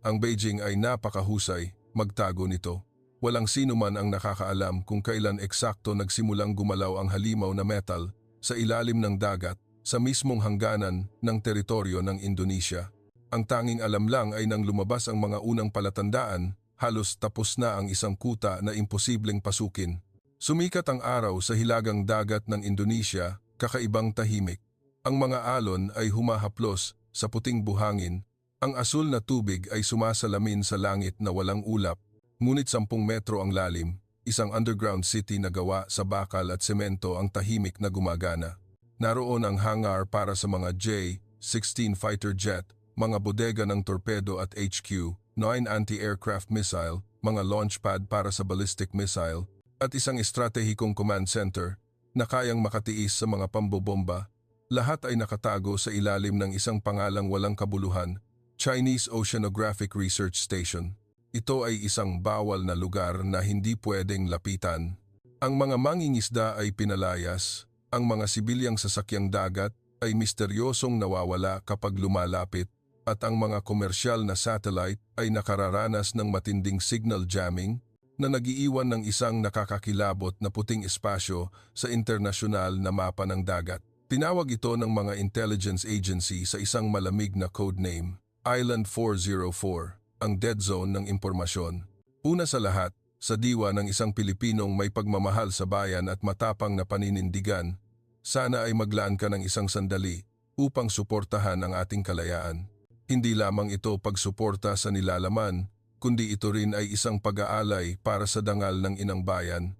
Ang Beijing ay napakahusay magtago nito. Walang sino man ang nakakaalam kung kailan eksakto nagsimulang gumalaw ang halimaw na metal sa ilalim ng dagat sa mismong hangganan ng teritoryo ng Indonesia. Ang tanging alam lang ay nang lumabas ang mga unang palatandaan, halos tapos na ang isang kuta na imposibleng pasukin. Sumikat ang araw sa hilagang dagat ng Indonesia, kakaibang tahimik. Ang mga alon ay humahaplos sa puting buhangin. Ang asul na tubig ay sumasalamin sa langit na walang ulap. Ngunit 10 metro ang lalim, isang underground city na gawa sa bakal at semento ang tahimik na gumagana. Naroon ang hangar para sa mga J-16 fighter jet, mga bodega ng torpedo at HQ, 9 anti-aircraft missile, mga launchpad para sa ballistic missile, at isang estratehikong command center na kayang makatiis sa mga pambobomba. Lahat ay nakatago sa ilalim ng isang pangalang walang kabuluhan, Chinese Oceanographic Research Station. Ito ay isang bawal na lugar na hindi pwedeng lapitan. Ang mga mangingisda ay pinalayas, ang mga sibilyang sasakyang dagat ay misteryosong nawawala kapag lumalapit, at ang mga komersyal na satellite ay nakararanas ng matinding signal jamming na nagiiwan ng isang nakakakilabot na puting espasyo sa internasyonal na mapa ng dagat. Tinawag ito ng mga intelligence agency sa isang malamig na codename, Island 404. Ang dead zone ng impormasyon. Una sa lahat, sa diwa ng isang Pilipinong may pagmamahal sa bayan at matapang na paninindigan, sana ay maglaan ka ng isang sandali upang suportahan ang ating kalayaan. Hindi lamang ito pagsuporta sa nilalaman, kundi ito rin ay isang pag-aalay para sa dangal ng inang bayan.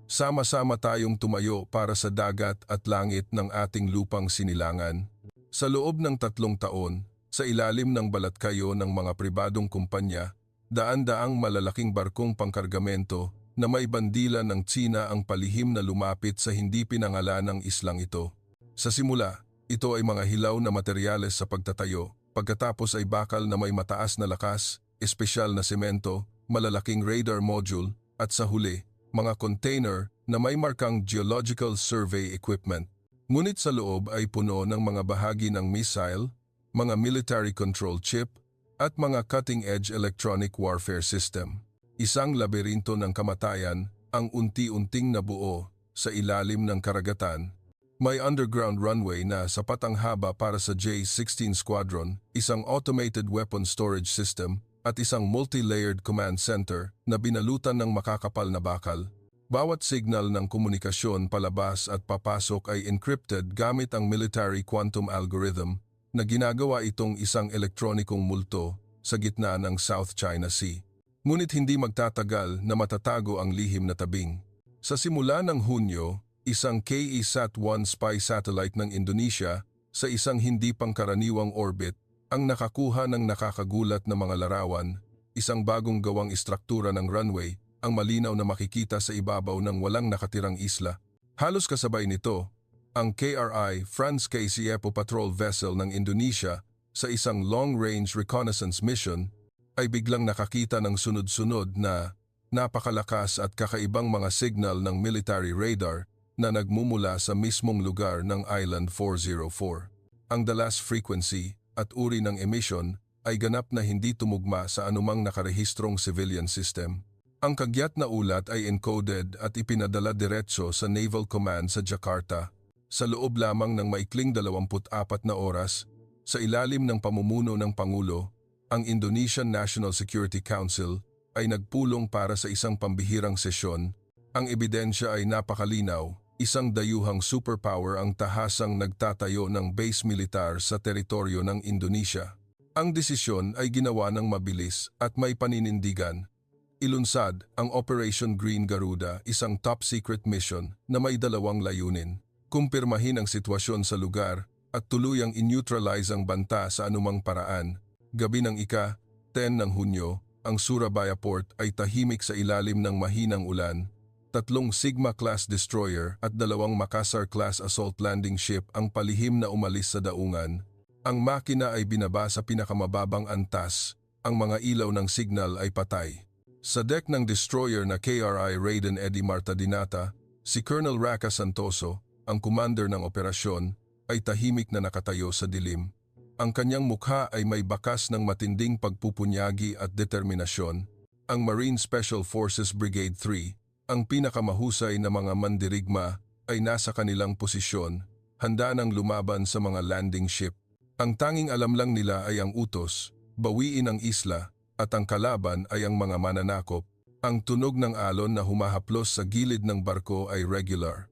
Sama-sama tayong tumayo para sa dagat at langit ng ating lupang sinilangan. Sa loob ng 3 taon, sa ilalim ng balat kayo ng mga pribadong kumpanya, daan-daang malalaking barkong pangkargamento na may bandila ng Tsina ang palihim na lumapit sa hindi pinangalanang islang ito. Sa simula, ito ay mga hilaw na materyales sa pagtatayo, pagkatapos ay bakal na may mataas na lakas, espesyal na semento, malalaking radar module, at sa huli, mga container na may markang geological survey equipment. Ngunit sa loob ay puno ng mga bahagi ng missile, mga military control chip, at mga cutting-edge electronic warfare system. Isang laberinto ng kamatayan ang unti-unting nabuo sa ilalim ng karagatan. May underground runway na sapat ang haba para sa J-16 Squadron, isang automated weapon storage system, at isang multi-layered command center na binalutan ng makakapal na bakal. Bawat signal ng komunikasyon palabas at papasok ay encrypted gamit ang military quantum algorithm na ginagawa itong isang elektronikong multo sa gitna ng South China Sea. Ngunit hindi magtatagal na matatago ang lihim na tabing. Sa simula ng Hunyo, isang KE-SAT-1 spy satellite ng Indonesia sa isang hindi pangkaraniwang orbit ang nakakuha ng nakakagulat na mga larawan, isang bagong gawang istruktura ng runway, ang malinaw na makikita sa ibabaw ng walang nakatirang isla. Halos kasabay nito, ang KRI Franz K. Siepo Patrol Vessel ng Indonesia sa isang long-range reconnaissance mission ay biglang nakakita ng sunod-sunod na napakalakas at kakaibang mga signal ng military radar na nagmumula sa mismong lugar ng Island 404. Ang dalas frequency at uri ng emission ay ganap na hindi tumugma sa anumang nakarehistrong civilian system. Ang kagyat na ulat ay encoded at ipinadala diretso sa Naval Command sa Jakarta. Sa loob lamang ng maikling 24 na oras, sa ilalim ng pamumuno ng Pangulo, ang Indonesian National Security Council ay nagpulong para sa isang pambihirang sesyon. Ang ebidensya ay napakalinaw, isang dayuhang superpower ang tahasang nagtatayo ng base militar sa teritoryo ng Indonesia. Ang desisyon ay ginawa ng mabilis at may paninindigan. Ilunsad ang Operation Green Garuda, isang top-secret mission na may 2 layunin. Kumpirmahin ang sitwasyon sa lugar at tuluyang in-neutralize ang banta sa anumang paraan. Gabi ng ika-10 ng Hunyo, ang Surabaya Port ay tahimik sa ilalim ng mahinang ulan. 3 Sigma-class destroyer at 2 Makassar-class assault landing ship ang palihim na umalis sa daungan. Ang makina ay binaba sa pinakamababang antas, ang mga ilaw ng signal ay patay. Sa deck ng destroyer na KRI Raiden Eddie Martadinata, si Colonel Raka Santoso, ang commander ng operasyon, ay tahimik na nakatayo sa dilim. Ang kanyang mukha ay may bakas ng matinding pagpupunyagi at determinasyon. Ang Marine Special Forces Brigade 3, ang pinakamahusay na mga mandirigma, ay nasa kanilang posisyon, handa nang lumaban sa mga landing ship. Ang tanging alam lang nila ay ang utos, bawiin ang isla, at ang kalaban ay ang mga mananakop. Ang tunog ng alon na humahaplos sa gilid ng barko ay regular.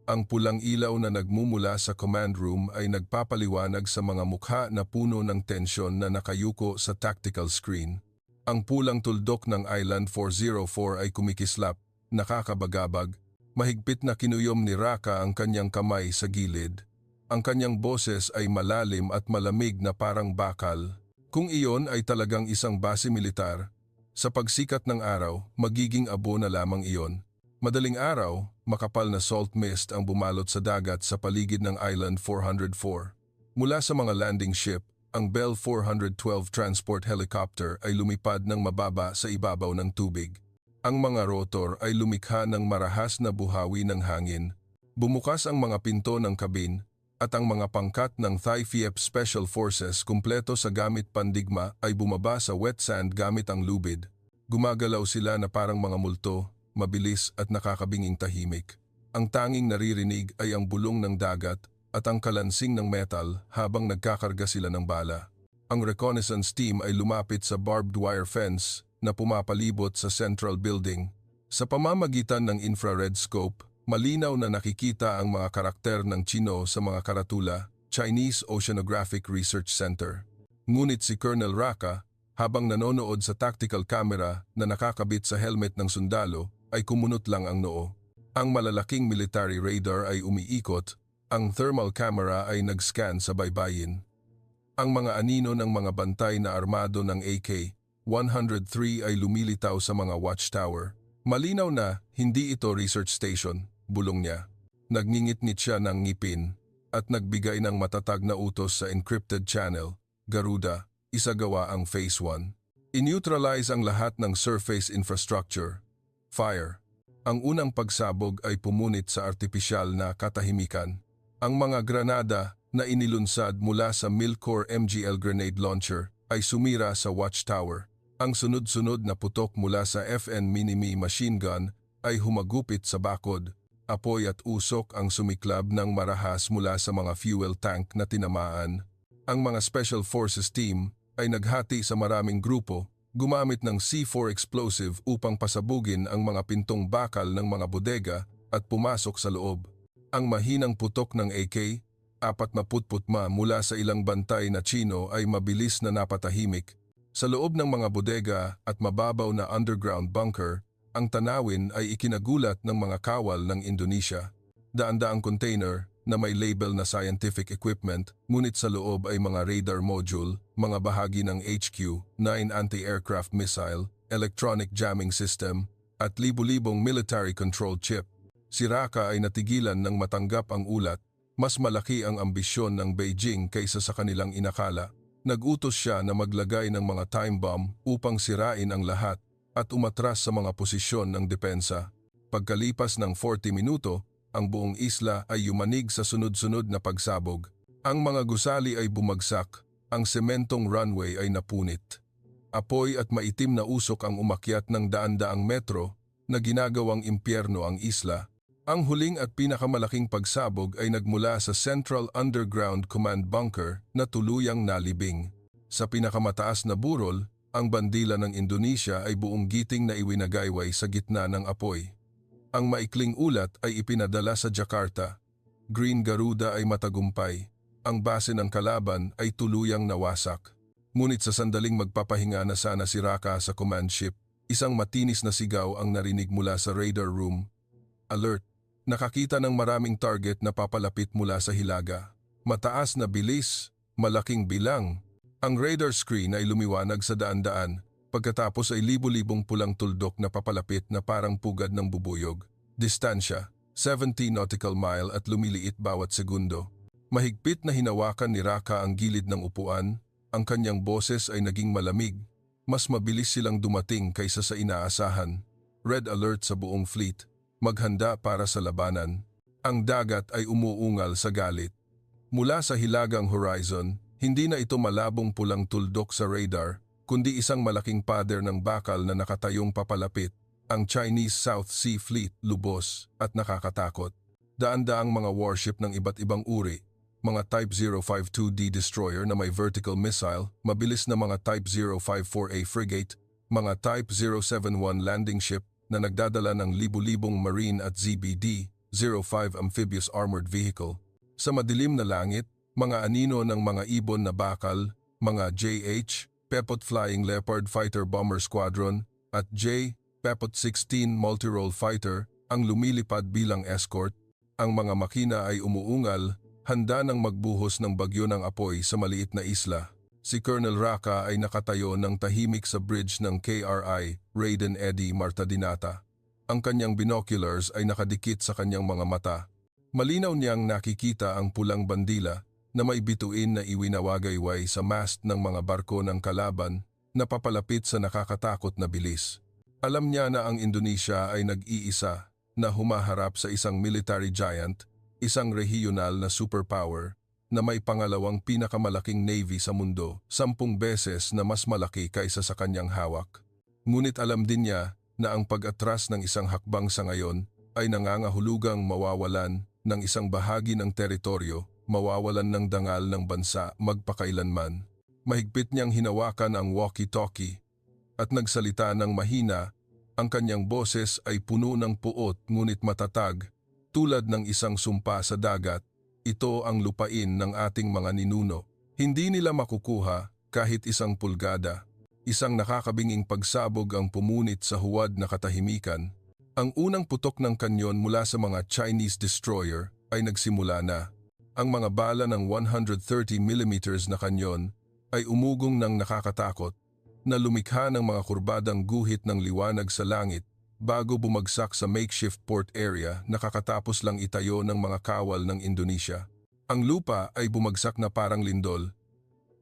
Ang pulang ilaw na nagmumula sa command room ay nagpapaliwanag sa mga mukha na puno ng tensyon na nakayuko sa tactical screen. Ang pulang tuldok ng Island 404 ay kumikislap, nakakabagabag. Mahigpit na kinuyom ni Raka ang kanyang kamay sa gilid. Ang kanyang boses ay malalim at malamig na parang bakal. Kung iyon ay talagang isang base militar, sa pagsikat ng araw, magiging abo na lamang iyon. Madaling araw, makapal na salt mist ang bumalot sa dagat sa paligid ng Island 404. Mula sa mga landing ship, ang Bell 412 transport helicopter ay lumipad ng mababa sa ibabaw ng tubig. Ang mga rotor ay lumikha ng marahas na buhawi ng hangin. Bumukas ang mga pinto ng kabin at ang mga pangkat ng Thai-FIEP Special Forces kumpleto sa gamit pandigma ay bumaba sa wet sand gamit ang lubid. Gumagalaw sila na parang mga multo, mabilis at nakakabinging tahimik. Ang tanging naririnig ay ang bulong ng dagat at ang kalansing ng metal habang nagkakarga sila ng bala. Ang reconnaissance team ay lumapit sa barbed wire fence na pumapalibot sa central building. Sa pamamagitan ng infrared scope, malinaw na nakikita ang mga karakter ng Chino sa mga karatula, Chinese Oceanographic Research Center. Ngunit si Colonel Raka, habang nanonood sa tactical camera na nakakabit sa helmet ng sundalo, ay kumunot lang ang noo. Ang malalaking military radar ay umiikot, ang thermal camera ay nag-scan sa baybayin. Ang mga anino ng mga bantay na armado ng AK-103 ay lumilitaw sa mga watchtower. Malinaw na hindi ito research station, bulong niya. Nagngingit-ngit siya ng ngipin at nagbigay ng matatag na utos sa encrypted channel. Garuda, isagawa ang Phase 1. I-neutralize ang lahat ng surface infrastructure. Fire. Ang unang pagsabog ay pumunit sa artipisyal na katahimikan. Ang mga granada na inilunsad mula sa Milcor MGL grenade launcher ay sumira sa watchtower. Ang sunod-sunod na putok mula sa FN Minimi machine gun ay humagupit sa bakod. Apoy at usok ang sumiklab ng marahas mula sa mga fuel tank na tinamaan. Ang mga Special Forces team ay naghati sa maraming grupo, gumamit ng C4 explosive upang pasabugin ang mga pintong bakal ng mga bodega at pumasok sa loob. Ang mahinang putok ng AK-47 mula sa ilang bantay na Chino ay mabilis na napatahimik. Sa loob ng mga bodega at mababaw na underground bunker, ang tanawin ay ikinagulat ng mga kawal ng Indonesia. Daan-daang container na may label na scientific equipment, ngunit sa loob ay mga radar module, mga bahagi ng HQ-9 anti-aircraft missile, electronic jamming system, at libu-libong military control chip. Si Raka ay natigilan nang matanggap ang ulat, mas malaki ang ambisyon ng Beijing kaysa sa kanilang inakala. Nag-utos siya na maglagay ng mga time bomb upang sirain ang lahat at umatras sa mga posisyon ng depensa. Pagkalipas ng 40 minuto, ang buong isla ay yumanig sa sunod-sunod na pagsabog. Ang mga gusali ay bumagsak, ang sementong runway ay napunit. Apoy at maitim na usok ang umakyat ng daan-daang metro na ginagawang impyerno ang isla. Ang huling at pinakamalaking pagsabog ay nagmula sa Central Underground Command Bunker na tuluyang nalibing. Sa pinakamataas na burol, ang bandila ng Indonesia ay buong giting na iwinagayway sa gitna ng apoy. Ang maikling ulat ay ipinadala sa Jakarta. Green Garuda ay matagumpay. Ang base ng kalaban ay tuluyang nawasak. Ngunit sa sandaling magpapahinga na sana si Raka sa command ship, isang matinis na sigaw ang narinig mula sa radar room. Alert! Nakakita ng maraming target na papalapit mula sa hilaga. Mataas na bilis, malaking bilang. Ang radar screen ay lumiwanag sa daan-daan. Pagkatapos ay libu-libong pulang tuldok na papalapit na parang pugad ng bubuyog. Distansya, 70 nautical mile at lumiliit bawat segundo. Mahigpit na hinawakan ni Raka ang gilid ng upuan. Ang kanyang boses ay naging malamig. Mas mabilis silang dumating kaysa sa inaasahan. Red alert sa buong fleet. Maghanda para sa labanan. Ang dagat ay umuungal sa galit. Mula sa hilagang horizon, Hindi na ito malabong pulang tuldok sa radar, kundi isang malaking pader ng bakal na nakatayong papalapit. Ang Chinese South Sea Fleet lubos at nakakatakot. Daan-daang mga warship ng iba't ibang uri, mga Type 052D destroyer na may vertical missile, mabilis na mga Type 054A frigate, mga Type 071 landing ship na nagdadala ng libu-libong marine at ZBD-05 amphibious armored vehicle. Sa madilim na langit, mga anino ng mga ibon na bakal, mga JH, Pepot Flying Leopard Fighter Bomber Squadron, at J. Pepot 16 Multirole Fighter ang lumilipad bilang escort. Ang mga makina ay umuungal, handa nang magbuhos ng bagyo ng apoy sa maliit na isla. Si Colonel Raka ay nakatayo ng tahimik sa bridge ng KRI, Raiden Eddie Martadinata. Ang kanyang binoculars ay nakadikit sa kanyang mga mata. Malinaw niyang nakikita ang pulang bandila na may bituin na iwinawagayway sa mast ng mga barko ng kalaban na papalapit sa nakakatakot na bilis. Alam niya na ang Indonesia ay nag-iisa na humaharap sa isang military giant, isang regional na superpower na may pangalawang pinakamalaking navy sa mundo, 10 beses na mas malaki kaysa sa kanyang hawak. Ngunit alam din niya na ang pag-atras ng isang hakbang sa ngayon ay nangangahulugang mawawalan ng isang bahagi ng teritoryo, mawawalan ng dangal ng bansa magpakailanman. Mahigpit niyang hinawakan ang walkie-talkie at nagsalita ng mahina. Ang kanyang boses ay puno ng puot ngunit matatag, tulad ng isang sumpa sa dagat. Ito ang lupain ng ating mga ninuno. Hindi nila makukuha kahit isang pulgada. Isang nakakabinging pagsabog ang pumunit sa huwad na katahimikan. Ang unang putok ng kanyon mula sa mga Chinese destroyer ay nagsimula na. Ang mga bala ng 130mm na kanyon ay umugong ng nakakatakot na lumikha ng mga kurbadang guhit ng liwanag sa langit bago bumagsak sa makeshift port area na kakatapos lang itayo ng mga kawal ng Indonesia. Ang lupa ay bumagsak na parang lindol.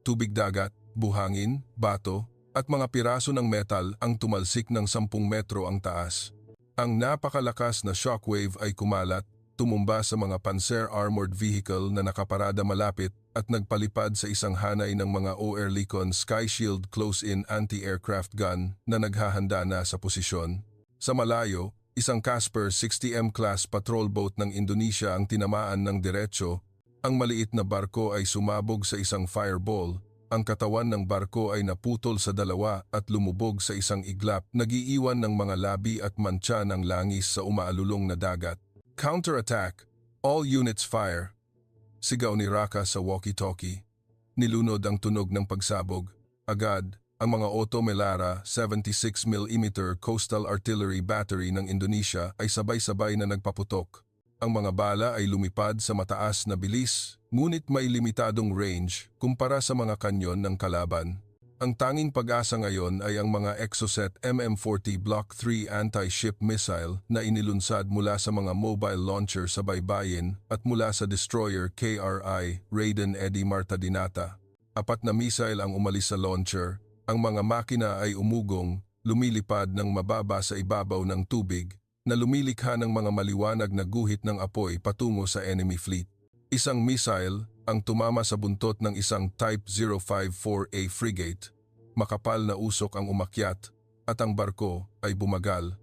Tubig dagat, buhangin, bato, at mga piraso ng metal ang tumalsik ng 10 metro ang taas. Ang napakalakas na shockwave ay kumalat, tumumba sa mga Panzer armored vehicle na nakaparada malapit at nagpalipad sa isang hanay ng mga Oerlikon Sky Shield close-in anti-aircraft gun na naghahanda na sa posisyon. Sa malayo, isang Casper 60M class patrol boat ng Indonesia ang tinamaan ng diretsyo. Ang maliit na barko ay sumabog sa isang fireball. Ang katawan ng barko ay naputol sa dalawa at lumubog sa isang iglap, nag-iiwan ng mga labi at mantsa ng langis sa umaalulong na dagat. Counter-attack! All units fire! Sigaw ni Raka sa walkie-talkie. Nilunod ang tunog ng pagsabog. Agad, ang mga Otto Melara 76mm Coastal Artillery Battery ng Indonesia ay sabay-sabay na nagpaputok. Ang mga bala ay lumipad sa mataas na bilis, ngunit may limitadong range kumpara sa mga kanyon ng kalaban. Ang tanging pag-asa ngayon ay ang mga Exocet MM40 Block 3 anti-ship missile na inilunsad mula sa mga mobile launcher sa baybayin at mula sa destroyer KRI Raiden Eddie Martadinata. 4 na missile ang umalis sa launcher. Ang mga makina ay umugong, lumilipad ng mababa sa ibabaw ng tubig na lumilikha ng mga maliwanag na guhit ng apoy patungo sa enemy fleet. Isang missile ang tumama sa buntot ng isang Type 054A frigate. Makapal na usok ang umakyat at ang barko ay bumagal.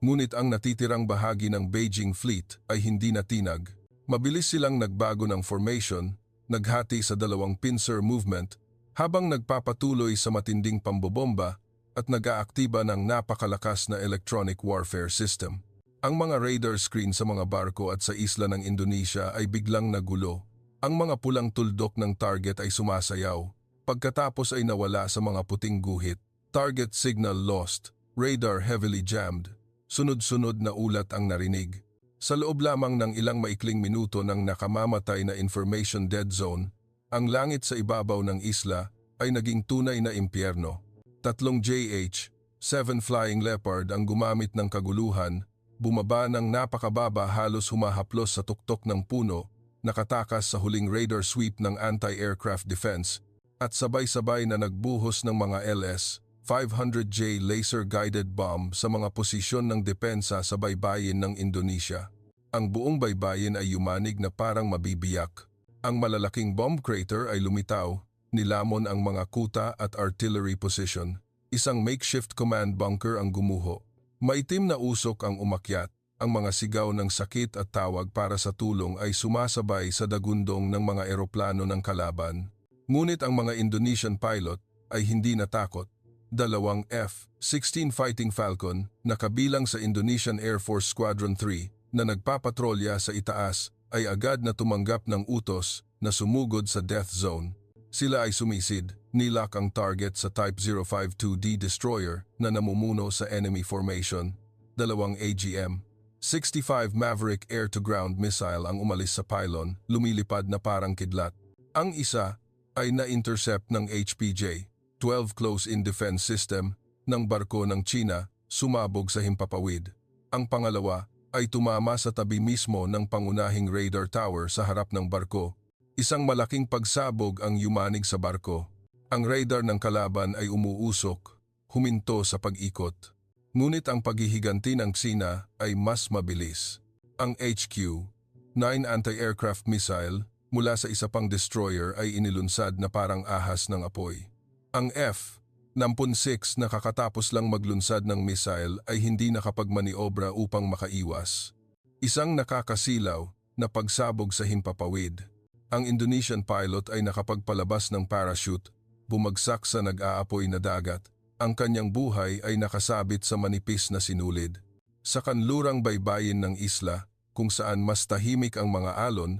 Ngunit ang natitirang bahagi ng Beijing fleet ay hindi natinag. Mabilis silang nagbago ng formation, naghati sa 2 pincer movement habang nagpapatuloy sa matinding pambobomba at nag-aaktiba ng napakalakas na electronic warfare system. Ang mga radar screen sa mga barko at sa isla ng Indonesia ay biglang nagulo. Ang mga pulang tuldok ng target ay sumasayaw. Pagkatapos ay nawala sa mga puting guhit. Target signal lost. Radar heavily jammed. Sunod-sunod na ulat ang narinig. Sa loob lamang ng ilang maikling minuto ng nakamamatay na information dead zone, ang langit sa ibabaw ng isla ay naging tunay na impyerno. 3 JH, 7 Flying Leopard ang gumamit ng kaguluhan, bumaba ng napakababa halos humahaplos sa tuktok ng puno, nakatakas sa huling radar sweep ng anti-aircraft defense at sabay-sabay na nagbuhos ng mga LS-500J laser-guided bomb sa mga posisyon ng depensa sa baybayin ng Indonesia. Ang buong baybayin ay yumanig na parang mabibiyak. Ang malalaking bomb crater ay lumitaw, nilamon ang mga kuta at artillery position. Isang makeshift command bunker ang gumuho. Maitim na usok ang umakyat. Ang mga sigaw ng sakit at tawag para sa tulong ay sumasabay sa dagundong ng mga eroplano ng kalaban. Ngunit ang mga Indonesian pilot ay hindi natakot. Dalawang F-16 Fighting Falcon na kabilang sa Indonesian Air Force Squadron 3 na nagpapatrolya sa itaas ay agad na tumanggap ng utos na sumugod sa death zone. Sila ay sumisid, nilock ang target sa Type 052D destroyer na namumuno sa enemy formation. Dalawang AGM-65 Maverick air-to-ground missile ang umalis sa pylon, lumilipad na parang kidlat. Ang isa ay na-intercept ng HPJ-12 Close-in Defense System ng barko ng China, sumabog sa himpapawid. Ang pangalawa ay tumama sa tabi mismo ng pangunahing radar tower sa harap ng barko. Isang malaking pagsabog ang yumanig sa barko. Ang radar ng kalaban ay umuusok, huminto sa pag-ikot. Ngunit ang paghihiganti ng China ay mas mabilis. Ang HQ-9 anti-aircraft missile mula sa isa pang destroyer ay inilunsad na parang ahas ng apoy. Ang F-16 na kakatapos lang maglunsad ng missile ay hindi nakapagmaniobra upang makaiwas. Isang nakakasilaw na pagsabog sa himpapawid. Ang Indonesian pilot ay nakapagpalabas ng parachute, bumagsak sa nag-aapoy na dagat. Ang kanyang buhay ay nakasabit sa manipis na sinulid. Sa kanlurang baybayin ng isla, kung saan mas tahimik ang mga alon,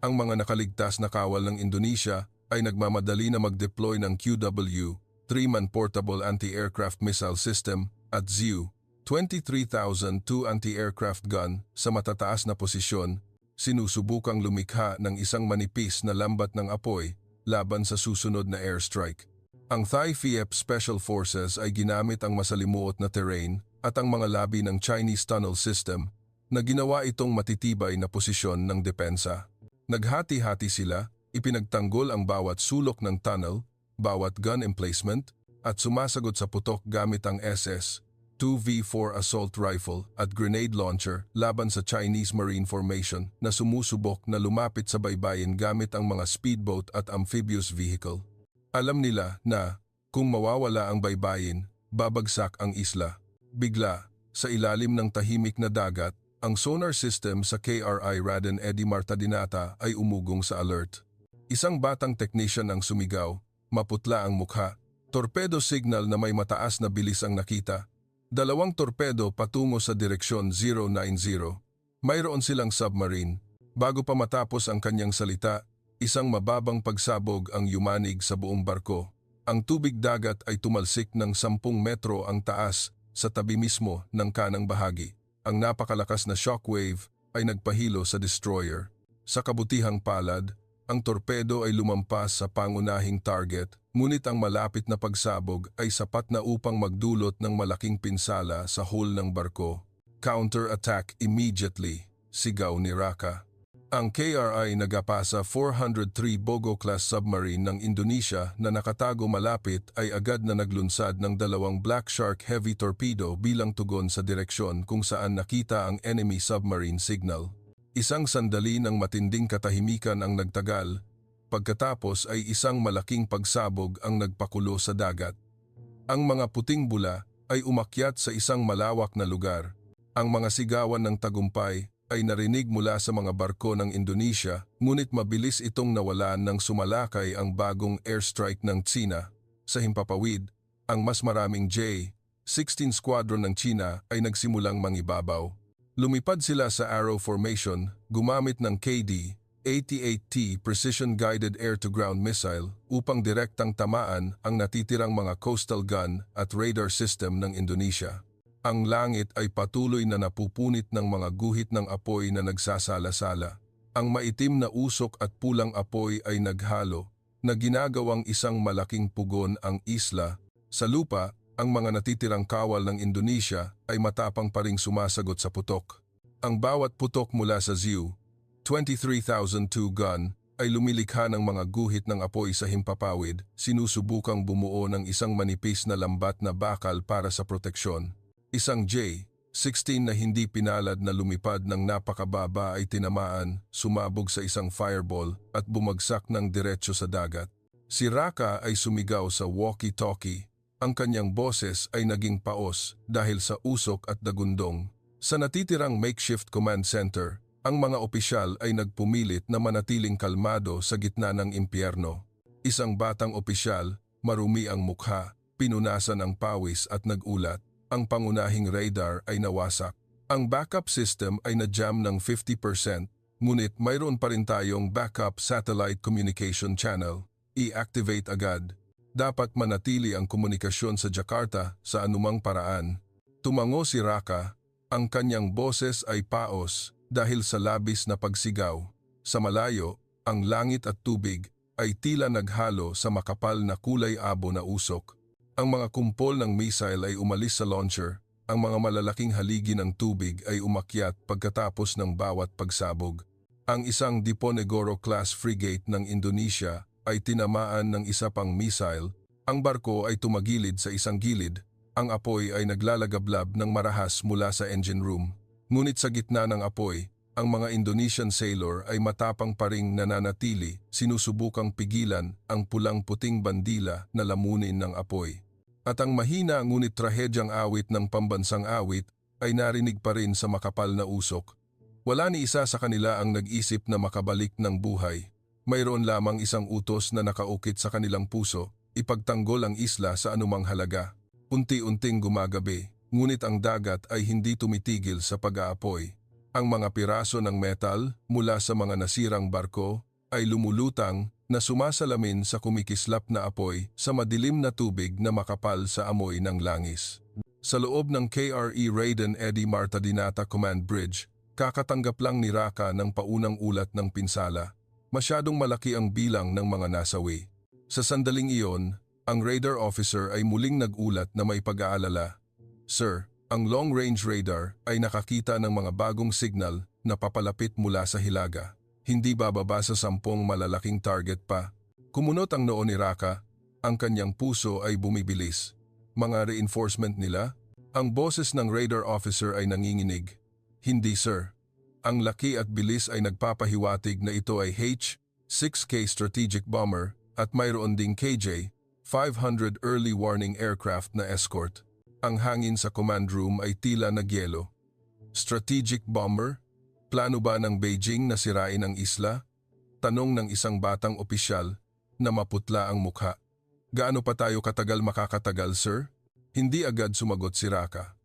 ang mga nakaligtas na kawal ng Indonesia ay nagmamadali na mag-deploy ng QW, 3-man Portable Anti-Aircraft Missile System at ZU, 23,002 anti-aircraft gun sa matataas na posisyon, sinusubukang lumikha ng isang manipis na lambat ng apoy laban sa susunod na airstrike. Ang Thai FIEP Special Forces ay ginamit ang masalimuot na terrain at ang mga labi ng Chinese tunnel system na ginawa itong matitibay na posisyon ng depensa. Naghati-hati sila, ipinagtanggol ang bawat sulok ng tunnel, bawat gun emplacement, at sumasagot sa putok gamit ang SS-2V4 assault rifle at grenade launcher laban sa Chinese Marine Formation na sumusubok na lumapit sa baybayin gamit ang mga speedboat at amphibious vehicle. Alam nila na kung mawawala ang baybayin, babagsak ang isla. Bigla, sa ilalim ng tahimik na dagat, ang sonar system sa KRI Raden Eddie Martadinata ay umugong sa alert. Isang batang technician ang sumigaw, maputla ang mukha. Torpedo signal na may mataas na bilis ang nakita. Dalawang torpedo patungo sa direksyon 090. Mayroon silang submarine. Bago pa matapos ang kanyang salita, isang mababang pagsabog ang yumanig sa buong barko. Ang tubig dagat ay tumalsik ng 10 metro ang taas sa tabi mismo ng kanang bahagi. Ang napakalakas na shockwave ay nagpahilo sa destroyer. Sa kabutihang palad, ang torpedo ay lumampas sa pangunahing target, ngunit ang malapit na pagsabog ay sapat na upang magdulot ng malaking pinsala sa hull ng barko. Counter-attack immediately, sigaw ni Raka. Ang KRI nagapasa 403 Bogo-class submarine ng Indonesia na nakatago malapit ay agad na naglunsad ng dalawang Black Shark heavy torpedo bilang tugon sa direksyon kung saan nakita ang enemy submarine signal. Isang sandali ng matinding katahimikan ang nagtagal, pagkatapos ay isang malaking pagsabog ang nagpakulo sa dagat. Ang mga puting bula ay umakyat sa isang malawak na lugar. Ang mga sigawan ng tagumpay ay narinig mula sa mga barko ng Indonesia, ngunit mabilis itong nawalan nang sumalakay ang bagong airstrike ng China. Sa himpapawid, ang mas maraming J-16 squadron ng China ay nagsimulang mangibabaw. Lumipad sila sa Arrow Formation, gumamit ng KD-88T precision-guided air-to-ground missile upang direktang tamaan ang natitirang mga coastal gun at radar system ng Indonesia. Ang langit ay patuloy na napupunit ng mga guhit ng apoy na nagsasala-sala. Ang maitim na usok at pulang apoy ay naghalo na ginagawang isang malaking pugon ang isla. Sa lupa, ang mga natitirang kawal ng Indonesia ay matapang pa ring sumasagot sa putok. Ang bawat putok mula sa ZU, 23,002 gun, ay lumilikha ng mga guhit ng apoy sa himpapawid, sinusubukang bumuo ng isang manipis na lambat na bakal para sa proteksyon. Isang J-16 na hindi pinalad na lumipad ng napakababa ay tinamaan, sumabog sa isang fireball at bumagsak ng diretso sa dagat. Si Raka ay sumigaw sa walkie-talkie. Ang kanyang boses ay naging paos dahil sa usok at dagundong. Sa natitirang makeshift command center, ang mga opisyal ay nagpumilit na manatiling kalmado sa gitna ng impyerno. Isang batang opisyal, marumi ang mukha, pinunasan ang pawis at nagulat. Ang pangunahing radar ay nawasak. Ang backup system ay na-jam ng 50%, ngunit mayroon pa rin tayong backup satellite communication channel. I-activate agad. Dapat manatili ang komunikasyon sa Jakarta sa anumang paraan. Tumango si Raka. Ang kanyang boses ay paos dahil sa labis na pagsigaw. Sa malayo, ang langit at tubig ay tila naghalo sa makapal na kulay abo na usok. Ang mga kumpol ng missile ay umalis sa launcher. Ang mga malalaking haligi ng tubig ay umakyat pagkatapos ng bawat pagsabog. Ang isang Diponegoro-class frigate ng Indonesia ay tinamaan ng isa pang missile. Ang barko ay tumagilid sa isang gilid. Ang apoy ay naglalagablab ng marahas mula sa engine room. Ngunit sa gitna ng apoy, ang mga Indonesian sailor ay matapang pa ring nananatili, sinusubukang pigilan ang pulang-puting bandila na lamunin ng apoy. At ang mahina ngunit trahedyang awit ng pambansang awit ay narinig pa rin sa makapal na usok. Wala ni isa sa kanila ang nag-isip na makabalik ng buhay. Mayroon lamang isang utos na nakaukit sa kanilang puso, ipagtanggol ang isla sa anumang halaga. Unti-unting gumagabi, ngunit ang dagat ay hindi tumitigil sa pag-aapoy. Ang mga piraso ng metal mula sa mga nasirang barko ay lumulutang na sumasalamin sa kumikislap na apoy sa madilim na tubig na makapal sa amoy ng langis. Sa loob ng KRE Raiden Eddie Martadinata Command Bridge, kakatanggap lang ni Raka ng paunang ulat ng pinsala. Masyadong malaki ang bilang ng mga nasawi. Sa sandaling iyon, ang radar officer ay muling nagulat na may pag-aalala. Sir, ang long-range radar ay nakakita ng mga bagong signal na papalapit mula sa hilaga. Hindi bababa sa 10 malalaking target pa. Kumunot ang noo ni Raka, ang kanyang puso ay bumibilis. Mga reinforcement nila? Ang boses ng radar officer ay nanginginig. Hindi sir. Ang laki at bilis ay nagpapahiwatig na ito ay H-6K strategic bomber at mayroon ding KJ-500 early warning aircraft na escort. Ang hangin sa command room ay tila nagyelo. Strategic bomber? Plano ba ng Beijing na sirain ang isla? Tanong ng isang batang opisyal na maputla ang mukha. Gaano pa tayo katagal makakatagal, sir? Hindi agad sumagot si Raka.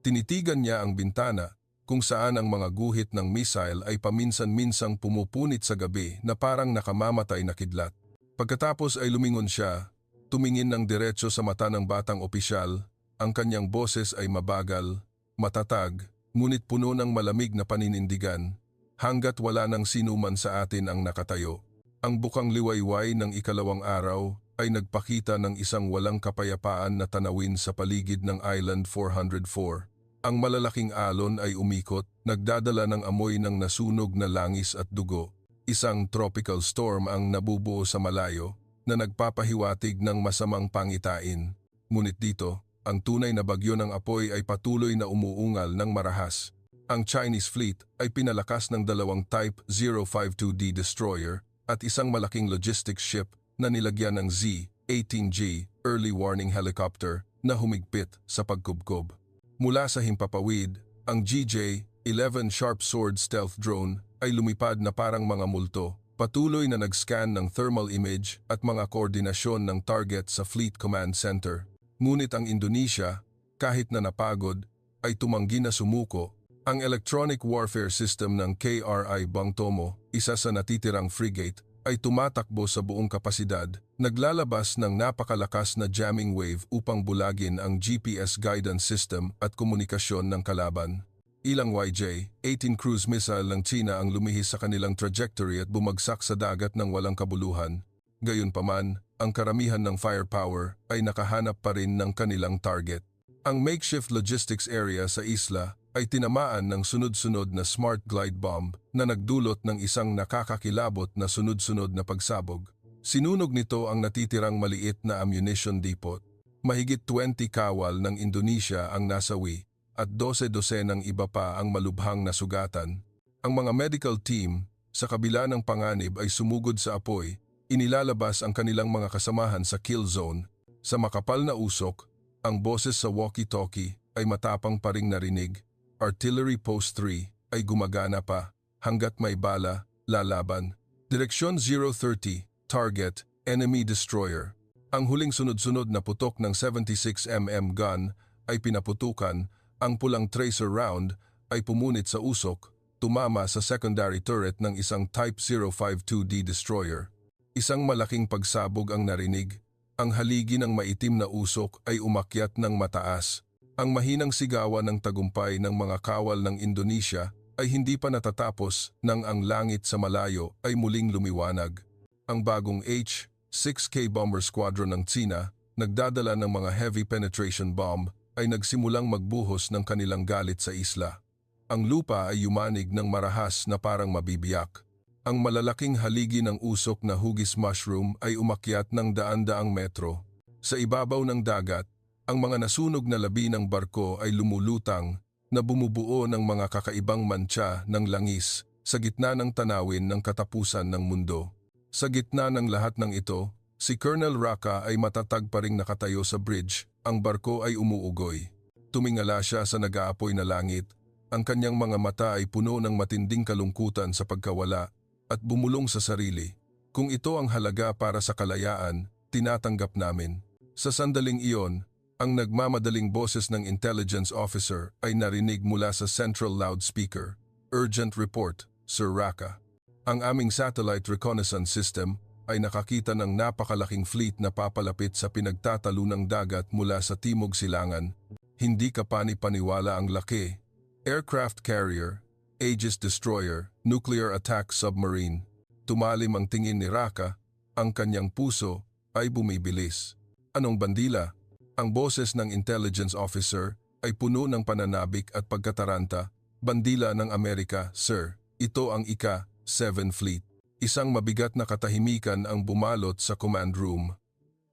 Tinitigan niya ang bintana kung saan ang mga guhit ng missile ay paminsan-minsang pumupunit sa gabi na parang nakamamatay na kidlat. Pagkatapos ay lumingon siya, tumingin ng diretso sa mata ng batang opisyal. Ang kanyang boses ay mabagal, matatag, ngunit puno ng malamig na paninindigan. Hanggat wala nang sinuman sa atin ang nakatayo. Ang bukang liwayway ng ikalawang araw ay nagpakita ng isang walang kapayapaan na tanawin sa paligid ng Island 404. Ang malalaking alon ay umikot, nagdadala ng amoy ng nasunog na langis at dugo. Isang tropical storm ang nabubuo sa malayo na nagpapahiwatig ng masamang pangitain. Ngunit dito, ang tunay na bagyo ng apoy ay patuloy na umuungal ng marahas. Ang Chinese fleet ay pinalakas ng 2 Type 052D destroyer at isang malaking logistics ship na nilagyan ng Z-18G early warning helicopter na humigpit sa pagkubkob. Mula sa himpapawid, ang GJ-11 Sharp Sword stealth drone ay lumipad na parang mga multo, patuloy na nag-scan ng thermal image at mga koordinasyon ng target sa Fleet Command Center. Ngunit ang Indonesia, kahit na napagod, ay tumanggi na sumuko. Ang electronic warfare system ng KRI Bang Tomo, isa sa natitirang frigate, ay tumatakbo sa buong kapasidad, naglalabas ng napakalakas na jamming wave upang bulagin ang GPS guidance system at komunikasyon ng kalaban. Ilang YJ-18 cruise missile ng China ang lumihis sa kanilang trajectory at bumagsak sa dagat ng walang kabuluhan. Gayunpaman, ang karamihan ng firepower ay nakahanap pa rin ng kanilang target. Ang makeshift logistics area sa isla ay tinamaan ng sunod-sunod na smart glide bomb na nagdulot ng isang nakakakilabot na sunod-sunod na pagsabog. Sinunog nito ang natitirang maliit na ammunition depot. Mahigit 20 kawal ng Indonesia ang nasawi at 12 ng iba pa ang malubhang nasugatan. Ang mga medical team sa kabila ng panganib ay sumugod sa apoy, Inilalabas ang kanilang mga kasamahan sa kill zone. Sa makapal na usok, ang boses sa walkie-talkie ay matapang pa ring narinig. Artillery Post 3 ay gumagana pa. Hanggat may bala, lalaban. Direksyon 030, target, enemy destroyer. Ang huling sunod-sunod na putok ng 76mm gun ay pinaputukan, ang pulang tracer round ay pumunit sa usok, tumama sa secondary turret ng isang Type 052D destroyer. Isang malaking pagsabog ang narinig. Ang haligi ng maitim na usok ay umakyat ng mataas. Ang mahinang sigawan ng tagumpay ng mga kawal ng Indonesia ay hindi pa natatapos nang ang langit sa malayo ay muling lumiwanag. Ang bagong H-6K Bomber Squadron ng Tsina, nagdadala ng mga heavy penetration bomb, ay nagsimulang magbuhos ng kanilang galit sa isla. Ang lupa ay yumanig ng marahas na parang mabibiyak. Ang malalaking haligi ng usok na hugis mushroom ay umakyat ng daan-daang metro. Sa ibabaw ng dagat, ang mga nasunog na labi ng barko ay lumulutang na bumubuo ng mga kakaibang mantsa ng langis sa gitna ng tanawin ng katapusan ng mundo. Sa gitna ng lahat ng ito, si Colonel Raka ay matatag pa ring nakatayo sa bridge. Ang barko ay umuugoy. Tumingala siya sa nag-aapoy na langit. Ang kanyang mga mata ay puno ng matinding kalungkutan sa pagkawala at bumulong sa sarili. Kung ito ang halaga para sa kalayaan, tinatanggap namin. Sa sandaling iyon, ang nagmamadaling boses ng intelligence officer ay narinig mula sa central loudspeaker. Urgent report, Sir Raka. Ang aming satellite reconnaissance system ay nakakita ng napakalaking fleet na papalapit sa pinagtatalo ng dagat mula sa Timog Silangan. Hindi ka pani-paniwala ang laki. Aircraft carrier, Aegis destroyer, nuclear attack submarine. Tumalim ang tingin ni Raka, ang kanyang puso ay bumibilis. Anong bandila? Ang boses ng intelligence officer ay puno ng pananabik at pagkataranta. Bandila ng Amerika, sir. Ito ang Ika-7 Fleet. Isang mabigat na katahimikan ang bumalot sa command room.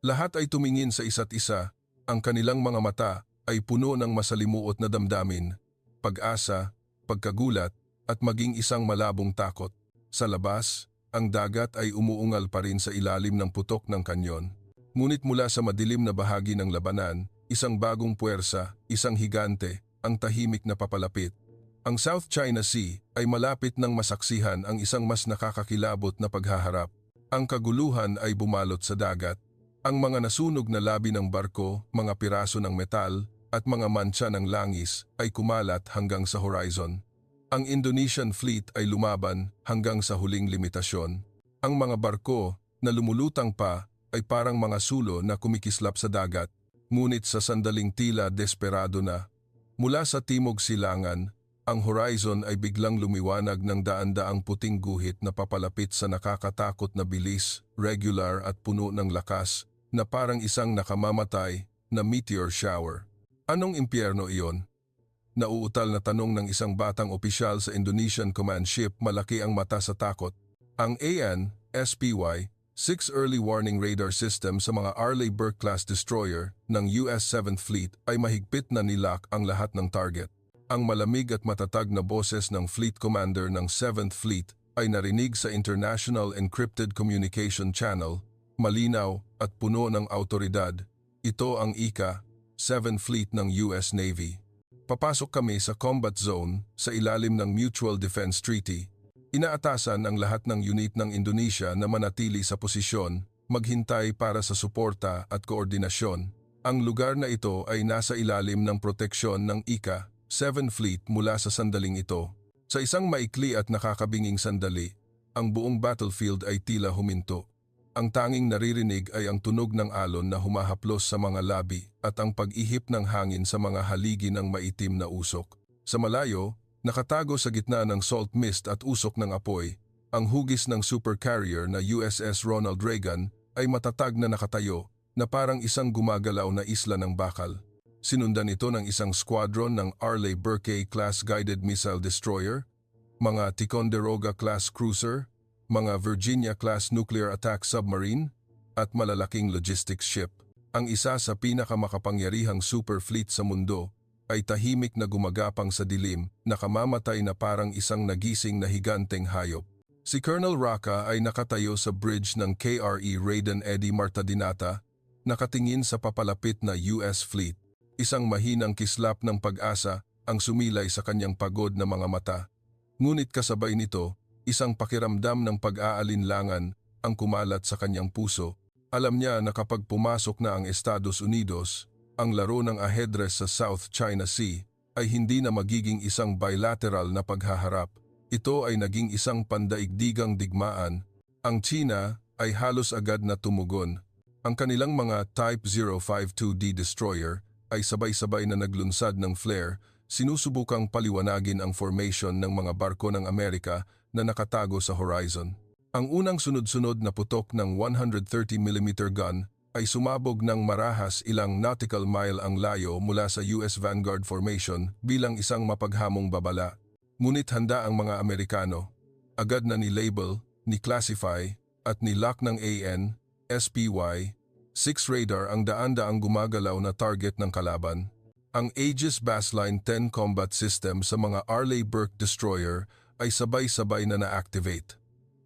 Lahat ay tumingin sa isa't isa. Ang kanilang mga mata ay puno ng masalimuot na damdamin, pag-asa, pagkagulat, at maging isang malabong takot. Sa labas, ang dagat ay umuungal pa rin sa ilalim ng putok ng kanyon. Ngunit mula sa madilim na bahagi ng labanan, isang bagong puwersa, isang higante, ang tahimik na papalapit. Ang South China Sea ay malapit ng masaksihan ang isang mas nakakakilabot na paghaharap. Ang kaguluhan ay bumalot sa dagat. Ang mga nasunog na labi ng barko, mga piraso ng metal, at mga mantsa ng langis ay kumalat hanggang sa horizon. Ang Indonesian fleet ay lumaban hanggang sa huling limitasyon. Ang mga barko na lumulutang pa ay parang mga sulo na kumikislap sa dagat, ngunit sa sandaling tila desperado na. Mula sa Timog Silangan, ang horizon ay biglang lumiwanag ng daan-daang puting guhit na papalapit sa nakakatakot na bilis, regular at puno ng lakas, na parang isang nakamamatay na meteor shower. Anong impyerno iyon? Nauutal na tanong ng isang batang opisyal sa Indonesian command ship, malaki ang mata sa takot. Ang AN-SPY-6 Early Warning Radar System sa mga Arleigh Burke-class destroyer ng US 7th Fleet ay mahigpit na nilock ang lahat ng target. Ang malamig at matatag na boses ng Fleet Commander ng 7th Fleet ay narinig sa International Encrypted Communication Channel, malinaw at puno ng autoridad. Ito ang Ika-7 Fleet ng US Navy. Papasok kami sa combat zone sa ilalim ng Mutual Defense Treaty. Inaatasan ang lahat ng unit ng Indonesia na manatili sa posisyon, maghintay para sa suporta at koordinasyon. Ang lugar na ito ay nasa ilalim ng proteksyon ng Ika-7 Fleet mula sa sandaling ito. Sa isang maikli at nakakabinging sandali, ang buong battlefield ay tila huminto. Ang tanging naririnig ay ang tunog ng alon na humahaplos sa mga labi at ang pag-ihip ng hangin sa mga haligi ng maitim na usok. Sa malayo, nakatago sa gitna ng salt mist at usok ng apoy, ang hugis ng supercarrier na USS Ronald Reagan ay matatag na nakatayo na parang isang gumagalaw na isla ng bakal. Sinundan ito ng isang squadron ng Arleigh Burke-class guided missile destroyer, mga Ticonderoga-class cruiser, mga Virginia-class nuclear attack submarine, at malalaking logistics ship. Ang isa sa pinakamakapangyarihang super fleet sa mundo ay tahimik na gumagapang sa dilim, nakamamatay na parang isang nagising na higanteng hayop. Si Colonel Raka ay nakatayo sa bridge ng KRE Raiden Eddie Martadinata, nakatingin sa papalapit na US fleet. Isang mahinang kislap ng pag-asa ang sumilay sa kanyang pagod na mga mata. Ngunit kasabay nito, isang pakiramdam ng pag-aalinlangan ang kumalat sa kanyang puso. Alam niya na kapag pumasok na ang Estados Unidos, ang laro ng ahedres sa South China Sea ay hindi na magiging isang bilateral na paghaharap. Ito ay naging isang pandaigdigang digmaan. Ang China ay halos agad na tumugon. Ang kanilang mga Type 052D destroyer ay sabay-sabay na naglunsad ng flare, sinusubukang paliwanagin ang formation ng mga barko ng Amerika na nakatago sa horizon. Ang unang sunod-sunod na putok ng 130mm gun ay sumabog ng marahas ilang nautical mile ang layo mula sa US Vanguard Formation bilang isang mapaghamong babala. Ngunit handa ang mga Amerikano. Agad na ni-label, ni-classify at ni-lock ng AN, SPY, 6 radar ang daan-daang gumagalaw na target ng kalaban. Ang Aegis Baseline 10 combat system sa mga Arleigh Burke destroyer ay sabay-sabay na na-activate.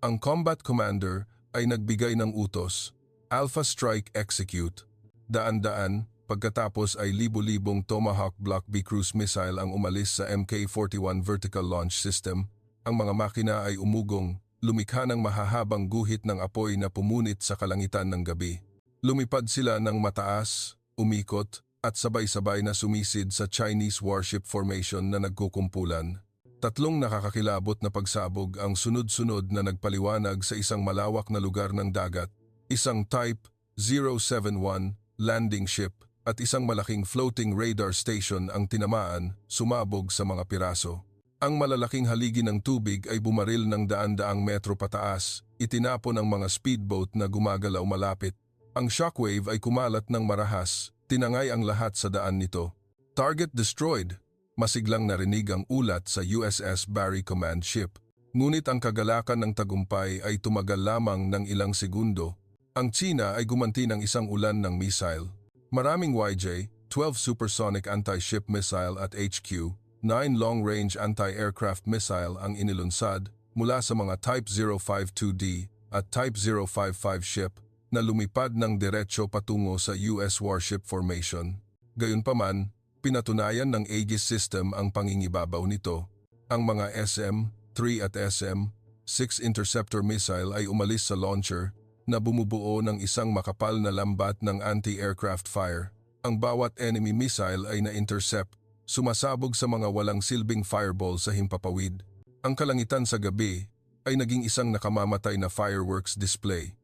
Ang combat commander ay nagbigay ng utos, Alpha Strike Execute. Daan-daan, pagkatapos ay libu-libong Tomahawk Block B cruise missile ang umalis sa Mk-41 vertical launch system. Ang mga makina ay umugong, lumikha ng mahahabang guhit ng apoy na pumunit sa kalangitan ng gabi. Lumipad sila ng mataas, umikot, at sabay-sabay na sumisid sa Chinese warship formation na nagkukumpulan. Tatlong nakakakilabot na pagsabog ang sunod-sunod na nagpaliwanag sa isang malawak na lugar ng dagat, isang Type 071 landing ship at isang malaking floating radar station ang tinamaan, sumabog sa mga piraso. Ang malalaking haligi ng tubig ay bumaril ng daan-daang metro pataas, itinapon ang mga speedboat na gumagalaw malapit. Ang shockwave ay kumalat ng marahas, tinangay ang lahat sa daan nito. Target destroyed. Masiglang narinig ang ulat sa USS Barry Command Ship. Ngunit ang kagalakan ng tagumpay ay tumagal lamang ng ilang segundo. Ang China ay gumanti ng isang ulan ng missile. Maraming YJ-12 supersonic anti-ship missile at HQ, 9 long-range anti-aircraft missile ang inilunsad mula sa mga Type 052D at Type 055 ship na lumipad ng diretsyo patungo sa US warship formation. Gayunpaman, pinatunayan ng Aegis system ang pangingibabaw nito. Ang mga SM-3 at SM-6 interceptor missile ay umalis sa launcher na bumubuo ng isang makapal na lambat ng anti-aircraft fire. Ang bawat enemy missile ay na-intercept, sumasabog sa mga walang silbing fireball sa himpapawid. Ang kalangitan sa gabi ay naging isang nakamamatay na fireworks display.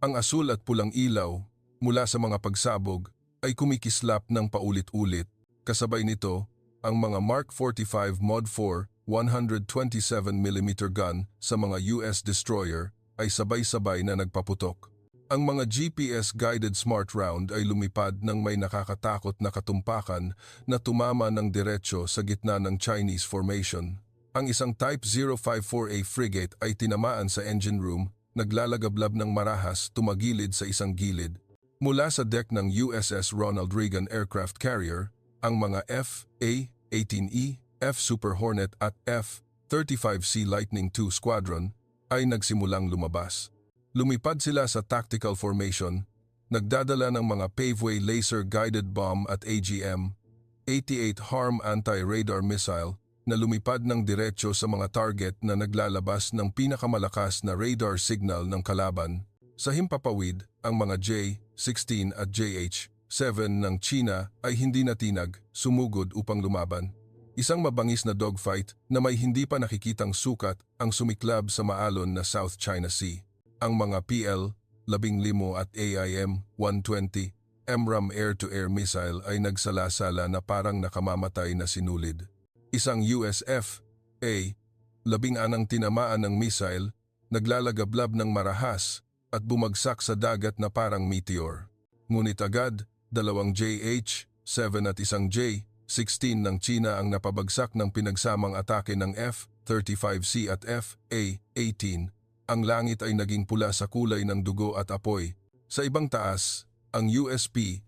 Ang asul at pulang ilaw mula sa mga pagsabog ay kumikislap ng paulit-ulit. Kasabay nito, ang mga Mark 45 Mod 4 127mm gun sa mga US destroyer ay sabay-sabay na nagpaputok. Ang mga GPS-guided smart round ay lumipad ng may nakakatakot na katumpakan na tumama ng diretsyo sa gitna ng Chinese formation. Ang isang Type 054A frigate ay tinamaan sa engine room, naglalagablab ng marahas tumagilid sa isang gilid. Mula sa deck ng USS Ronald Reagan aircraft carrier, ang mga F-A-18E, F Super Hornet at F-35C Lightning II Squadron ay nagsimulang lumabas. Lumipad sila sa tactical formation, nagdadala ng mga paveway laser-guided bomb at AGM-88 HARM anti-radar missile na lumipad ng diretsyo sa mga target na naglalabas ng pinakamalakas na radar signal ng kalaban. Sa himpapawid, ang mga J-16 at JH-7 ng China ay hindi natinag, sumugod upang lumaban. Isang mabangis na dogfight na may hindi pa nakikitang sukat ang sumiklab sa maalon na South China Sea. Ang mga PL-15 at AIM-120 MRAM air-to-air missile ay nagsalasala na parang nakamamatay na sinulid. Isang USF-A-16 tinamaan ng missile, naglalagablab ng marahas at bumagsak sa dagat na parang meteor. Ngunit agad, 2 JH-7 at isang J-16 ng China ang napabagsak ng pinagsamang atake ng F-35C at F-A-18. Ang langit ay naging pula sa kulay ng dugo at apoy. Sa ibang taas, ang USP-8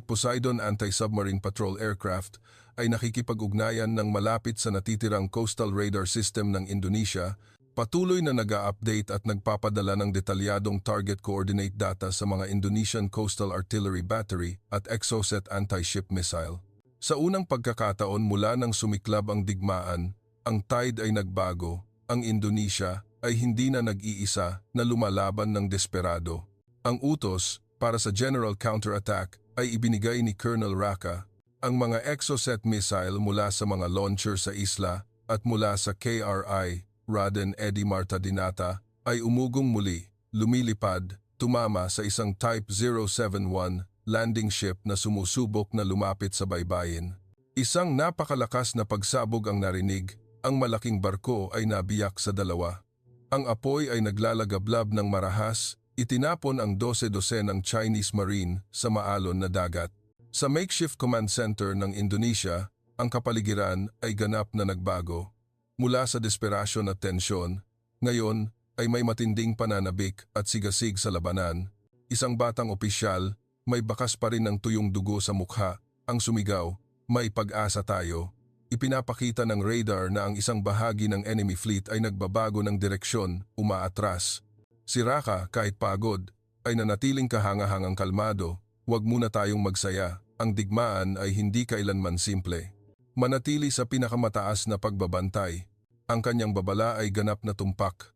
Poseidon Anti-Submarine Patrol Aircraft ay nakikipag-ugnayan ng malapit sa natitirang coastal radar system ng Indonesia Patuloy na nag-a-update at nagpapadala ng detalyadong target coordinate data sa mga Indonesian Coastal Artillery Battery at Exocet anti-ship missile. Sa unang pagkakataon mula nang sumiklab ang digmaan, ang tide ay nagbago. Ang Indonesia ay hindi na nag-iisa na lumalaban ng desperado. Ang utos para sa general counterattack ay ibinigay ni Colonel Raka. Ang mga Exocet missile mula sa mga launcher sa isla at mula sa KRI Raden Edi Marta Dinata ay umugong muli, lumilipad, tumama sa isang Type 071 landing ship na sumusubok na lumapit sa baybayin. Isang napakalakas na pagsabog ang narinig, ang malaking barko ay nabiyak sa dalawa. Ang apoy ay naglalagablab ng marahas, itinapon ang 12 ng Chinese Marine sa maalon na dagat. Sa makeshift command center ng Indonesia, ang kapaligiran ay ganap na nagbago. Mula sa desperasyon at tensyon, ngayon ay may matinding pananabik at sigasig sa labanan. Isang batang opisyal, may bakas pa rin ng tuyong dugo sa mukha, ang sumigaw, "May pag-asa tayo." Ipinapakita ng radar na ang isang bahagi ng enemy fleet ay nagbabago ng direksyon, umaatras. Si Raka, kahit pagod, ay nanatiling kahangahangang kalmado. "Huwag muna tayong magsaya, ang digmaan ay hindi kailanman simple." Manatili sa pinakamataas na pagbabantay. Ang kanyang babala ay ganap na tumpak.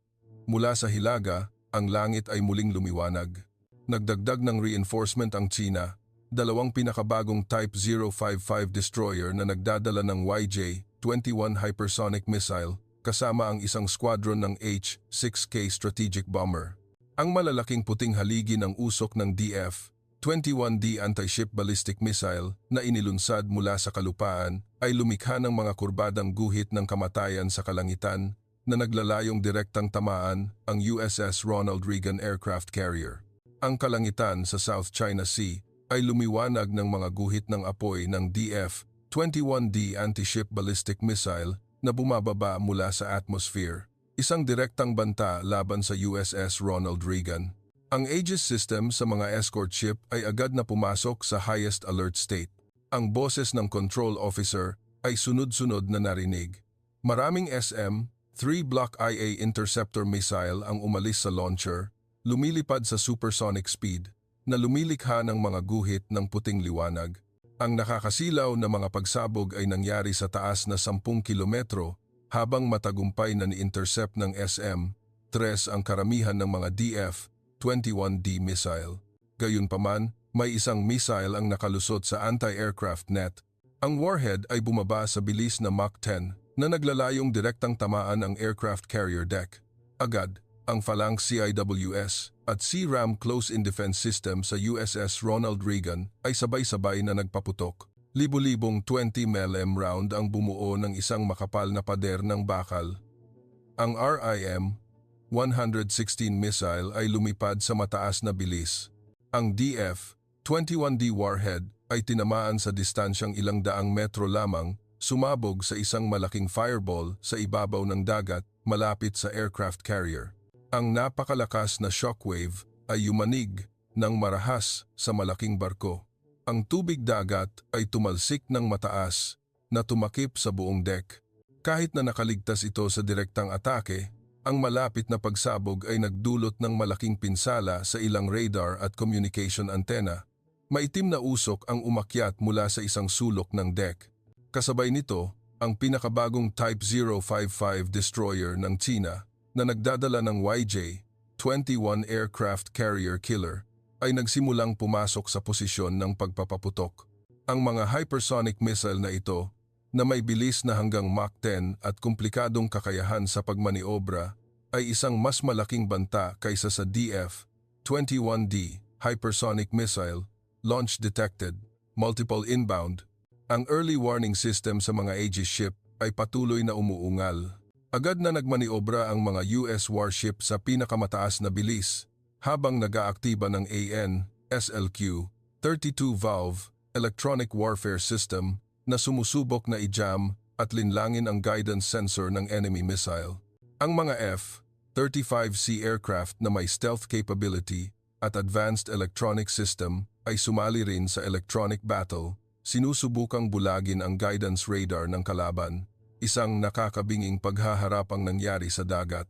Mula sa hilaga, ang langit ay muling lumiwanag. Nagdagdag ng reinforcement ang China, dalawang pinakabagong Type 055 destroyer na nagdadala ng YJ-21 hypersonic missile kasama ang isang squadron ng H-6K strategic bomber. Ang malalaking puting haligi ng usok ng DF-21D anti-ship ballistic missile na inilunsad mula sa kalupaan ay lumikha ng mga kurbadang guhit ng kamatayan sa kalangitan na naglalayong direktang tamaan ang USS Ronald Reagan aircraft carrier. Ang kalangitan sa South China Sea ay lumiwanag ng mga guhit ng apoy ng DF-21D anti-ship ballistic missile na bumababa mula sa atmosphere, isang direktang banta laban sa USS Ronald Reagan. Ang Aegis system sa mga escort ship ay agad na pumasok sa highest alert state. Ang boses ng control officer ay sunod-sunod na narinig. Maraming SM-3 Block IA interceptor missile ang umalis sa launcher, lumilipad sa supersonic speed, na lumilikha ng mga guhit ng puting liwanag. Ang nakakasilaw na mga pagsabog ay nangyari sa taas na 10 kilometro habang matagumpay na ni-intercept ng SM-3 ang karamihan ng mga DF-21D missile. Gayunpaman, may isang missile ang nakalusot sa anti-aircraft net. Ang warhead ay bumaba sa bilis na Mach 10 na naglalayong direktang tamaan ang aircraft carrier deck. Agad, ang Phalanx CIWS at CRAM close-in defense system sa USS Ronald Reagan ay sabay-sabay na nagpaputok. Libo-libong 20 mm round ang bumuo ng isang makapal na pader ng bakal. Ang RIM-116 missile ay lumipad sa mataas na bilis. Ang DF-21D warhead ay tinamaan sa distansyang 100 metro lamang, sumabog sa isang malaking fireball sa ibabaw ng dagat malapit sa aircraft carrier. Ang napakalakas na shockwave ay yumanig ng marahas sa malaking barko. Ang tubig dagat ay tumalsik ng mataas na tumakip sa buong deck. Kahit na nakaligtas ito sa direktang atake, ang malapit na pagsabog ay nagdulot ng malaking pinsala sa ilang radar at communication antenna. Maitim na usok ang umakyat mula sa isang sulok ng deck. Kasabay nito, ang pinakabagong Type 055 destroyer ng China na nagdadala ng YJ-21 aircraft carrier killer ay nagsimulang pumasok sa posisyon ng pagpapaputok. Ang mga hypersonic missile na ito, na may bilis na hanggang Mach 10 at komplikadong kakayahan sa pagmaniobra, ay isang mas malaking banta kaysa sa DF-21D hypersonic missile, launch detected, multiple inbound. Ang early warning system sa mga Aegis ship ay patuloy na umuungal. Agad na nagmaniobra ang mga US warship sa pinakamataas na bilis, habang nag-aaktiba ng AN/SLQ 32-valve electronic warfare system na sumusubok na i-jam at linlangin ang guidance sensor ng enemy missile. Ang mga F-35C aircraft na may stealth capability at advanced electronic system ay sumali rin sa electronic battle, sinusubukang bulagin ang guidance radar ng kalaban. Isang nakakabinging paghaharap ang nangyari sa dagat.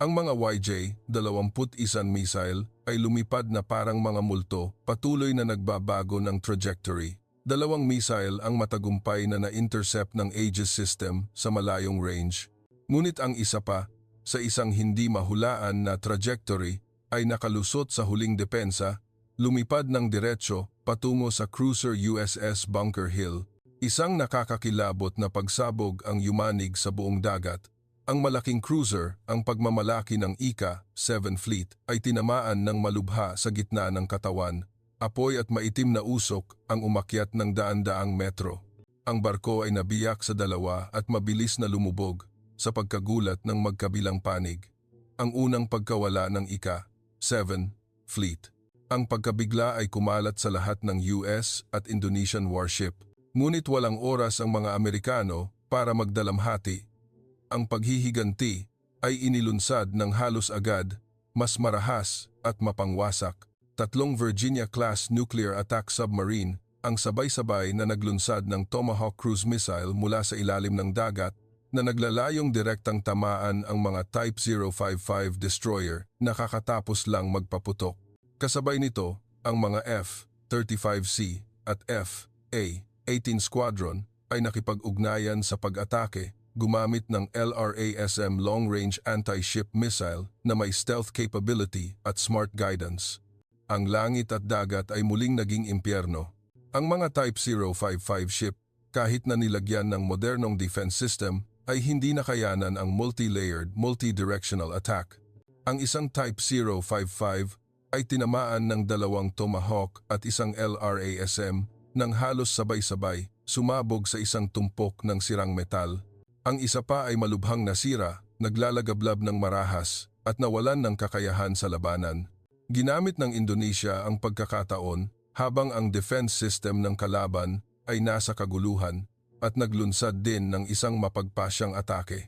Ang mga YJ-21 missile ay lumipad na parang mga multo, patuloy na nagbabago ng trajectory. 2 missile ang matagumpay na na-intercept ng Aegis system sa malayong range. Ngunit ang isa pa, sa isang hindi mahulaan na trajectory, ay nakalusot sa huling depensa, lumipad ng diretso patungo sa cruiser USS Bunker Hill. Isang nakakakilabot na pagsabog ang yumanig sa buong dagat. Ang malaking cruiser, ang pagmamalaki ng Ika-7 Fleet, ay tinamaan ng malubha sa gitna ng katawan. Apoy at maitim na usok ang umakyat ng daan-daang metro. Ang barko ay nabiyak sa dalawa at mabilis na lumubog sa pagkagulat ng magkabilang panig. Ang unang pagkawala ng Ika-7 Fleet. Ang pagkabigla ay kumalat sa lahat ng US at Indonesian warship. Ngunit walang oras ang mga Amerikano para magdalamhati. Ang paghihiganti ay inilunsad ng halos agad, mas marahas at mapangwasak. 3 Virginia-class nuclear attack submarine ang sabay-sabay na naglunsad ng Tomahawk cruise missile mula sa ilalim ng dagat na naglalayong direktang tamaan ang mga Type 055 destroyer na kakatapos lang magpaputok. Kasabay nito, ang mga F-35C at F-A-18 squadron ay nakipag-ugnayan sa pag-atake gumamit ng LRASM long-range anti-ship missile na may stealth capability at smart guidance. Ang langit at dagat ay muling naging impyerno. Ang mga Type 055 ship, kahit na nilagyan ng modernong defense system, ay hindi nakayanan ang multi-layered, multi-directional attack. Ang isang Type 055 ay tinamaan ng 2 Tomahawk at isang LRASM nang halos sabay-sabay, sumabog sa isang tumpok ng sirang metal. Ang isa pa ay malubhang nasira, naglalagablab ng marahas at nawalan ng kakayahan sa labanan. Ginamit ng Indonesia ang pagkakataon habang ang defense system ng kalaban ay nasa kaguluhan at naglunsad din ng isang mapagpasyang atake.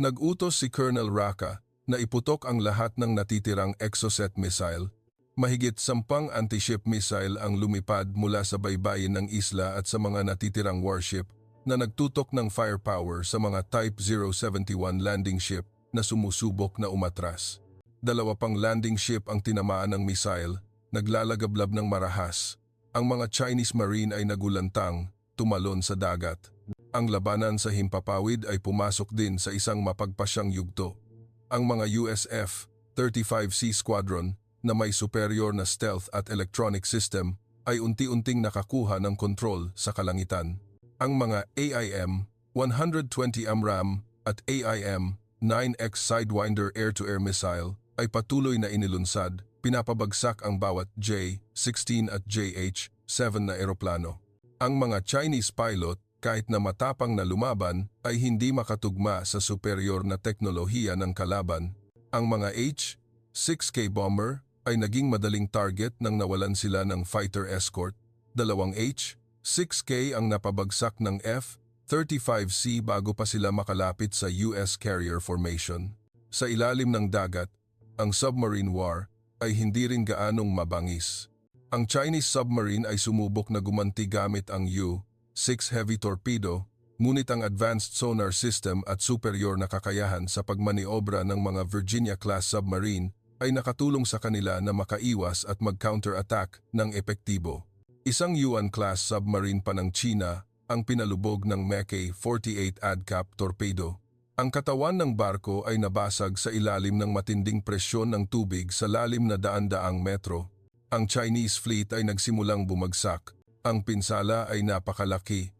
Nag-utos si Colonel Raka na iputok ang lahat ng natitirang Exocet missile. Mahigit 10 anti-ship missile ang lumipad mula sa baybayin ng isla at sa mga natitirang warship na nagtutok ng firepower sa mga Type 071 landing ship na sumusubok na umatras. 2 pang landing ship ang tinamaan ng missile, naglalagablab ng marahas. Ang mga Chinese Marine ay nagulantang, tumalon sa dagat. Ang labanan sa himpapawid ay pumasok din sa isang mapagpasyang yugto. Ang mga USF-35C squadron na may superior na stealth at electronic system ay unti-unting nakakuha ng kontrol sa kalangitan. Ang mga AIM-120 AMRAAM at AIM-9X Sidewinder air-to-air missile ay patuloy na inilunsad, pinapabagsak ang bawat J-16 at JH-7 na eroplano. Ang mga Chinese pilot, kahit na matapang na lumaban, ay hindi makatugma sa superior na teknolohiya ng kalaban. Ang mga H-6K bomber ay naging madaling target nang nawalan sila ng fighter escort. 2 H-6K ang napabagsak ng F-35C bago pa sila makalapit sa US carrier formation. Sa ilalim ng dagat, ang submarine war ay hindi rin gaanong mabangis. Ang Chinese submarine ay sumubok na gumanti gamit ang U-6 heavy torpedo, ngunit ang advanced sonar system at superior na kakayahan sa pagmaniobra ng mga Virginia-class submarine ay nakatulong sa kanila na makaiwas at mag-counter-attack ng epektibo. Isang Yuan-class submarine pa ng China ang pinalubog ng Mk-48 ADCAP torpedo. Ang katawan ng barko ay nabasag sa ilalim ng matinding presyon ng tubig sa lalim na daan-daang metro. Ang Chinese fleet ay nagsimulang bumagsak. Ang pinsala ay napakalaki.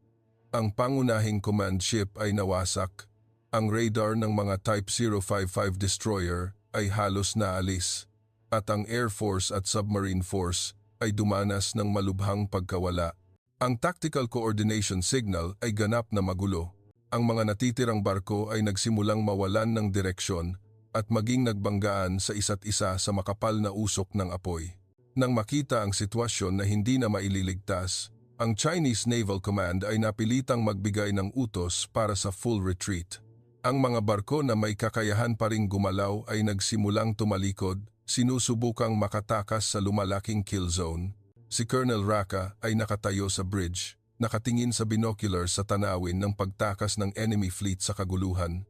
Ang pangunahing command ship ay nawasak. Ang radar ng mga Type 055 destroyer ay halos naalis. At ang Air Force at Submarine Force ay dumanas ng malubhang pagkawala. Ang tactical coordination signal ay ganap na magulo. Ang mga natitirang barko ay nagsimulang mawalan ng direksyon at maging nagbanggaan sa isa't isa sa makapal na usok ng apoy. Nang makita ang sitwasyon na hindi na maililigtas, ang Chinese Naval Command ay napilitang magbigay ng utos para sa full retreat. Ang mga barko na may kakayahan pa ring gumalaw ay nagsimulang tumalikod, sinusubukang makatakas sa lumalaking kill zone. Si Colonel Raka ay nakatayo sa bridge, nakatingin sa binocular sa tanawin ng pagtakas ng enemy fleet sa kaguluhan.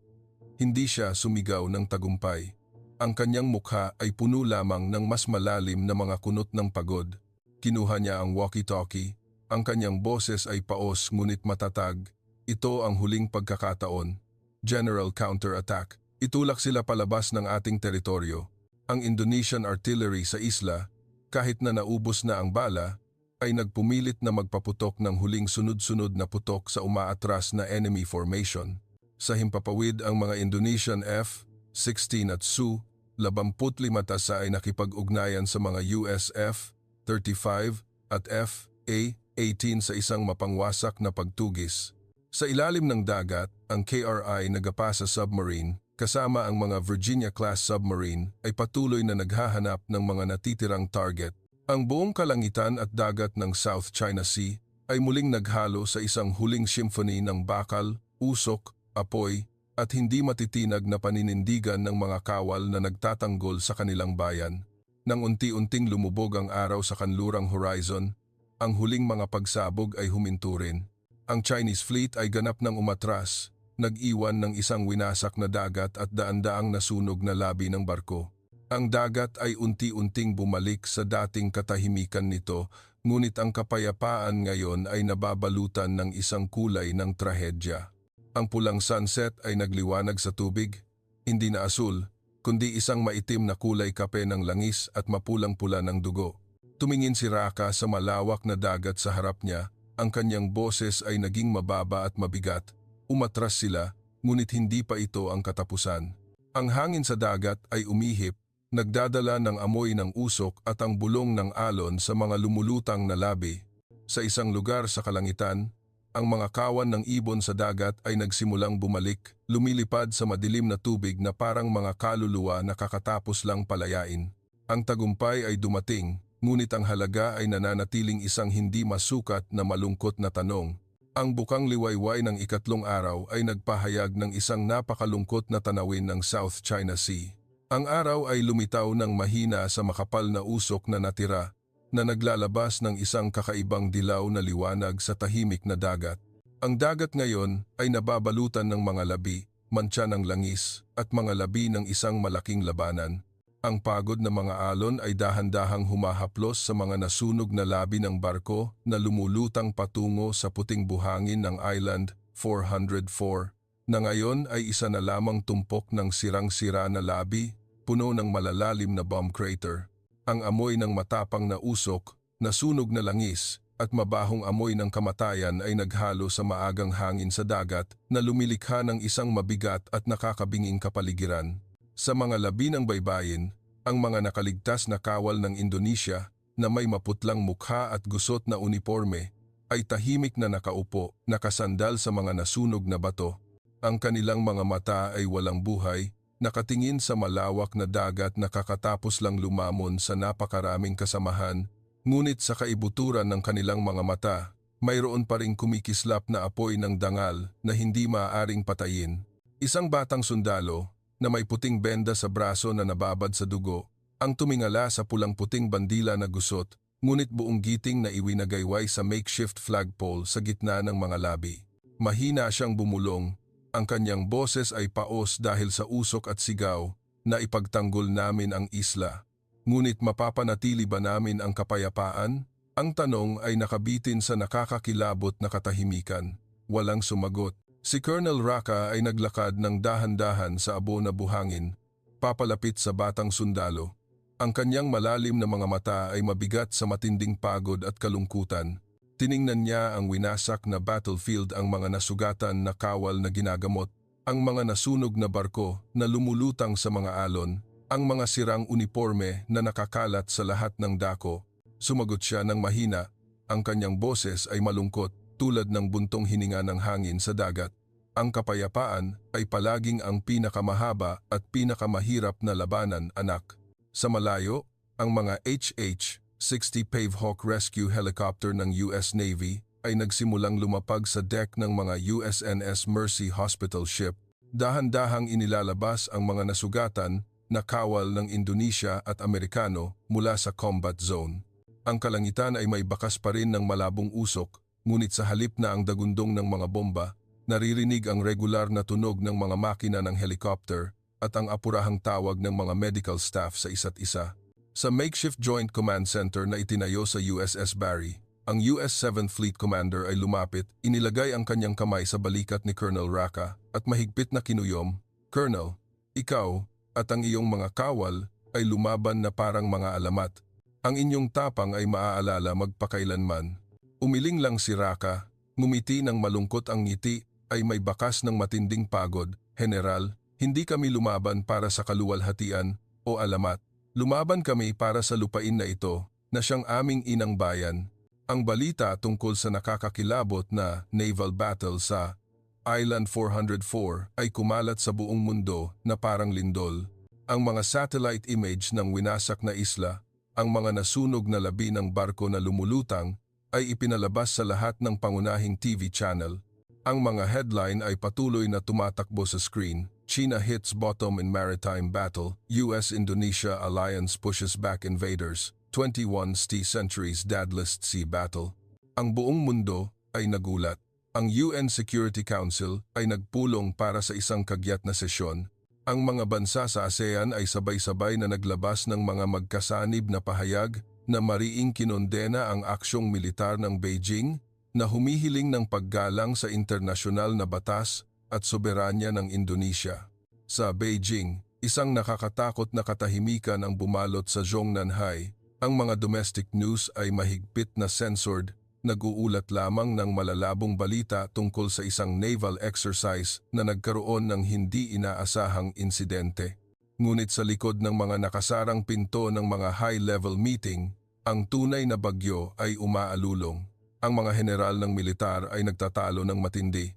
Hindi siya sumigaw ng tagumpay. Ang kanyang mukha ay puno lamang ng mas malalim na mga kunot ng pagod. Kinuha niya ang walkie-talkie. Ang kanyang boses ay paos ngunit matatag. Ito ang huling pagkakataon. General Counterattack. Itulak sila palabas ng ating teritoryo. Ang Indonesian artillery sa isla, kahit na naubos na ang bala, ay nagpumilit na magpaputok ng huling sunod-sunod na putok sa umaatras na enemy formation. Sa himpapawid ang mga Indonesian F-16 at Su-25 tasa ay nakipag-ugnayan sa mga US F-35 at F-A-18 sa isang mapangwasak na pagtugis. Sa ilalim ng dagat, ang KRI nagapasa submarine kasama ang mga Virginia-class submarine ay patuloy na naghahanap ng mga natitirang target. Ang buong kalangitan at dagat ng South China Sea ay muling naghalo sa isang huling symphony ng bakal, usok, apoy at hindi matitinag na paninindigan ng mga kawal na nagtatanggol sa kanilang bayan. Nang unti-unting lumubog ang araw sa kanlurang horizon, ang huling mga pagsabog ay huminto rin. Ang Chinese fleet ay ganap ng umatras, nag-iwan ng isang winasak na dagat at daan-daang nasunog na labi ng barko. Ang dagat ay unti-unting bumalik sa dating katahimikan nito, ngunit ang kapayapaan ngayon ay nababalutan ng isang kulay ng trahedya. Ang pulang sunset ay nagliwanag sa tubig, hindi na asul, kundi isang maitim na kulay kape ng langis at mapulang-pula ng dugo. Tumingin si Raka sa malawak na dagat sa harap niya, ang kanyang boses ay naging mababa at mabigat. Umatras sila, ngunit hindi pa ito ang katapusan. Ang hangin sa dagat ay umihip, nagdadala ng amoy ng usok at ang bulong ng alon sa mga lumulutang na labi. Sa isang lugar sa kalangitan, ang mga kawan ng ibon sa dagat ay nagsimulang bumalik, lumilipad sa madilim na tubig na parang mga kaluluwa na kakatapos lang palayain. Ang tagumpay ay dumating, ngunit ang halaga ay nananatiling isang hindi masukat na malungkot na tanong. Ang bukang liwayway ng ikatlong araw ay nagpahayag ng isang napakalungkot na tanawin ng South China Sea. Ang araw ay lumitaw ng mahina sa makapal na usok na natira, na naglalabas ng isang kakaibang dilaw na liwanag sa tahimik na dagat. Ang dagat ngayon ay nababalutan ng mga labi, mantsa ng langis, at mga labi ng isang malaking labanan. Ang pagod na mga alon ay dahan-dahang humahaplos sa mga nasunog na labi ng barko na lumulutang patungo sa puting buhangin ng Island 404, na ngayon ay isa na lamang tumpok ng sirang-sira na labi, puno ng malalalim na bomb crater. Ang amoy ng matapang na usok, nasunog na langis, at mabahong amoy ng kamatayan ay naghalo sa maagang hangin sa dagat na lumilikha ng isang mabigat at nakakabinging kapaligiran. Sa mga labi ng baybayin, ang mga nakaligtas na kawal ng Indonesia na may maputlang mukha at gusot na uniforme ay tahimik na nakaupo, nakasandal sa mga nasunog na bato. Ang kanilang mga mata ay walang buhay, nakatingin sa malawak na dagat na kakatapos lang lumamon sa napakaraming kasamahan, ngunit sa kaibuturan ng kanilang mga mata, mayroon pa ring kumikislap na apoy ng dangal na hindi maaaring patayin. Isang batang sundalo, na may puting benda sa braso na nababad sa dugo, ang tumingala sa pulang-puting bandila na gusot, ngunit buong giting na iwinagayway sa makeshift flagpole sa gitna ng mga labi. Mahina siyang bumulong. Ang kanyang boses ay paos dahil sa usok at sigaw na ipagtanggol namin ang isla. Ngunit mapapanatili ba namin ang kapayapaan? Ang tanong ay nakabitin sa nakakakilabot na katahimikan. Walang sumagot. Si Colonel Raka ay naglakad ng dahan-dahan sa abo na buhangin, papalapit sa batang sundalo. Ang kanyang malalim na mga mata ay mabigat sa matinding pagod at kalungkutan. Tiningnan niya ang winasak na battlefield, ang mga nasugatan na kawal na ginagamot, ang mga nasunog na barko na lumulutang sa mga alon, ang mga sirang uniforme na nakakalat sa lahat ng dako. Sumagot siya ng mahina, ang kanyang boses ay malungkot tulad ng buntong hininga ng hangin sa dagat. Ang kapayapaan ay palaging ang pinakamahaba at pinakamahirap na labanan, anak. Sa malayo, ang mga HH-60 Pavehawk Rescue Helicopter ng US Navy ay nagsimulang lumapag sa deck ng mga USNS Mercy Hospital ship. Dahan-dahang inilalabas ang mga nasugatan na kawal ng Indonesia at Amerikano mula sa combat zone. Ang kalangitan ay may bakas pa rin ng malabong usok, ngunit sa halip na ang dagundong ng mga bomba, naririnig ang regular na tunog ng mga makina ng helicopter at ang apurahang tawag ng mga medical staff sa isa't isa. Sa makeshift Joint Command Center na itinayo sa USS Barry, ang US 7th Fleet Commander ay lumapit, inilagay ang kanyang kamay sa balikat ni Colonel Raka at mahigpit na kinuyom, "Colonel, ikaw at ang iyong mga kawal ay lumaban na parang mga alamat. Ang inyong tapang ay maaalala magpakailanman." Umiling lang si Raka, ngumiti ng malungkot, ang ngiti ay may bakas ng matinding pagod. "General, hindi kami lumaban para sa kaluwalhatian o alamat. Lumaban kami para sa lupain na ito na siyang aming inang bayan." Ang balita tungkol sa nakakakilabot na naval battle sa Island 404 ay kumalat sa buong mundo na parang lindol. Ang mga satellite image ng winasak na isla, ang mga nasunog na labi ng barko na lumulutang ay ipinalabas sa lahat ng pangunahing TV channel. Ang mga headline ay patuloy na tumatakbo sa screen. China hits bottom in maritime battle, US-Indonesia alliance pushes back invaders, 21st century's deadliest sea battle. Ang buong mundo ay nagulat. Ang UN Security Council ay nagpulong para sa isang kagyat na sesyon. Ang mga bansa sa ASEAN ay sabay-sabay na naglabas ng mga magkasanib na pahayag na mariing kinondena ang aksyong militar ng Beijing na humihiling ng paggalang sa internasyonal na batas at soberanya ng Indonesia. Sa Beijing, isang nakakatakot na katahimikan ang bumalot sa Zhongnanhai. Ang mga domestic news ay mahigpit na censored, nag-uulat lamang ng malalabong balita tungkol sa isang naval exercise na nagkaroon ng hindi inaasahang insidente. Ngunit sa likod ng mga nakasarang pinto ng mga high-level meeting, ang tunay na bagyo ay umaalulong. Ang mga general ng militar ay nagtatalo ng matindi.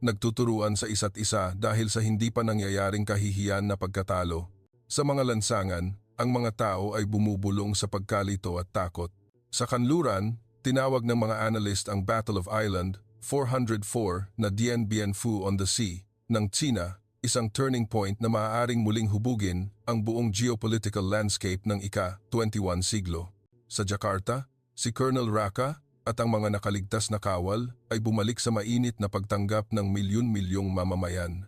Nagtuturuan sa isa't isa dahil sa hindi pa nangyayaring kahihiyan na pagkatalo. Sa mga lansangan, ang mga tao ay bumubulong sa pagkalito at takot. Sa kanluran, tinawag ng mga analyst ang Battle of Island 404 na Dien Bien Phu on the Sea ng China, isang turning point na maaaring muling hubugin ang buong geopolitical landscape ng ika-21 siglo. Sa Jakarta, si Colonel Raka at ang mga nakaligtas na kawal ay bumalik sa mainit na pagtanggap ng milyon-milyong mamamayan.